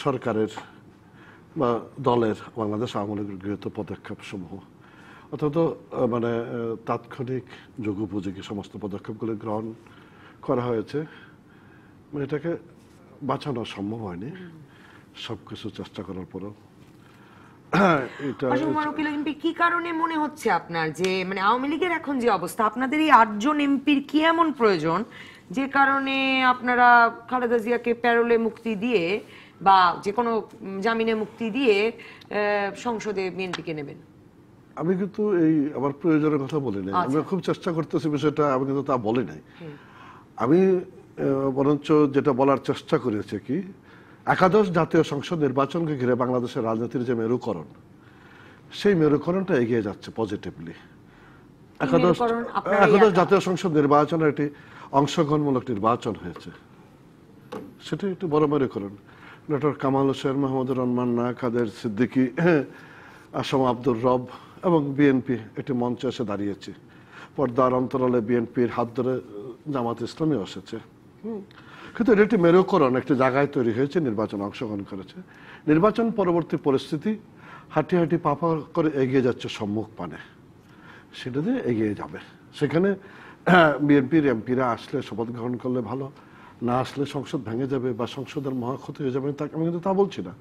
সরকারের বা দলের, বাংলাদেশ আওয়ামী লীগের গৃহীত পদক্ষেপ সমূহ অথচ মানে তাৎক্ষণিক যুগোপযোগী সমস্ত পদক্ষেপগুলো গ্রহণ করা হয়েছে, মানে এটাকে বাঁচানো সম্ভব হয়নি সবকিছু চেষ্টা করার পরও। এটা কি কারণে মনে হচ্ছে আপনার যে মানে আওয়ামী লীগের এখন যে অবস্থা, আপনাদের এই 8 জন এমপির কি এমন প্রয়োজন যে কারণে আপনারা খালেদা জিয়াকে প্যারোলে মুক্তি দিয়ে বা যে কোনো জামিনে মুক্তি দিয়ে সংসদে বিএনপিকে নেবেন? আমি কিন্তু এই আমার প্রয়োজনের কথা বলি নাই, আমি খুব চেষ্টা করতেছি বিষয়টা, আমি কিন্তু তা বলি নাই। আমি বরঞ্চ যেটা বলার চেষ্টা করেছি কি, একাদশ জাতীয় সংসদ নির্বাচনকে ঘিরে বাংলাদেশের রাজনীতির যে মেরুকরণ, সেই মেরুকরণটা এগিয়ে যাচ্ছে পজিটিভলি। একাদশ জাতীয় সংসদ নির্বাচনের একটি অংশগ্রহণমূলক নির্বাচন হয়েছে, সেটা একটি বড় মেরুকরণ। ডক্টর কামাল হোসেন, মাহমুদুর রহমান, কাদের সিদ্দিকী, আসম আব্দুর রব এবং বিএনপি একটি মঞ্চে এসে দাঁড়িয়েছে। পর্দার অন্তরালে বিএনপির হাত ধরে জামাত ইসলামী এসেছে। কিন্তু এটা একটি মেরুকরণ, একটি জায়গায় তৈরি হয়েছে, নির্বাচন অংশগ্রহণ করেছে। নির্বাচন পরবর্তী পরিস্থিতি হাঁটি হাঁটি পাপা করে এগিয়ে যাচ্ছে সম্মুখ পানে, সেটা দিয়ে এগিয়ে যাবে। সেখানে বিএনপির এমপিরা আসলে শপথ গ্রহণ করলে ভালো, না আসলে সংসদ ভেঙে যাবে বা সংসদের মহাক্ষতি হয়ে যাবে, আমি কিন্তু তা বলছি না।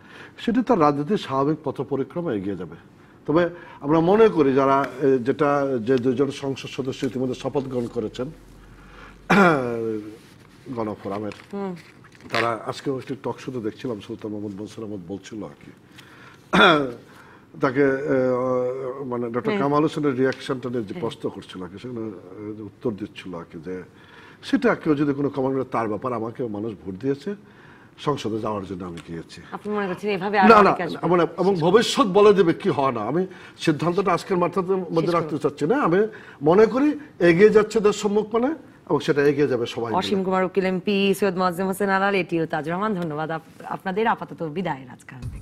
সেটি তার রাজনীতির স্বাভাবিক পথ পরিক্রমা এগিয়ে যাবে। তবে আমরা মনে করি যারা যে 2 জন সংসদ সদস্য ইতিমধ্যে শপথ গ্রহণ করেছেন গণফোরামের, তারা আজকে একটি টক শোতে দেখছিলাম, সুলতান মোহাম্মদ মনসুর আহমদ বলছিল আর কি, তাকে মানে ডক্টর কামাল হোসেনের রিয়াকশনটা নিয়ে যে প্রশ্ন করছিল আর কি, সেখানে উত্তর দিচ্ছিল আর কি যে সেটা কেউ যদি কোনো কমেন্ট করে তার ব্যাপার, আমাকে মানুষ ভোট দিয়েছে, সংসদে যাওয়ার জন্য আমি গিয়েছি। না না, মানে এবং ভবিষ্যৎ বলে দেবে কি হয় না, আমি সিদ্ধান্তটা আজকের মধ্যে রাখতে চাচ্ছি না। আমি মনে করি এগিয়ে যাচ্ছে দেশ সম্মুখ মানে, এবং সেটা এগিয়ে যাবে সবাই। অসীম কুমার উকিল এমপি, সৈয়দ মোয়াজ্জেম হোসেন আলাল, এটিও তাজুর রহমান, ধন্যবাদ আপনাদের। আপাতত বিদায় রাজকান্তি।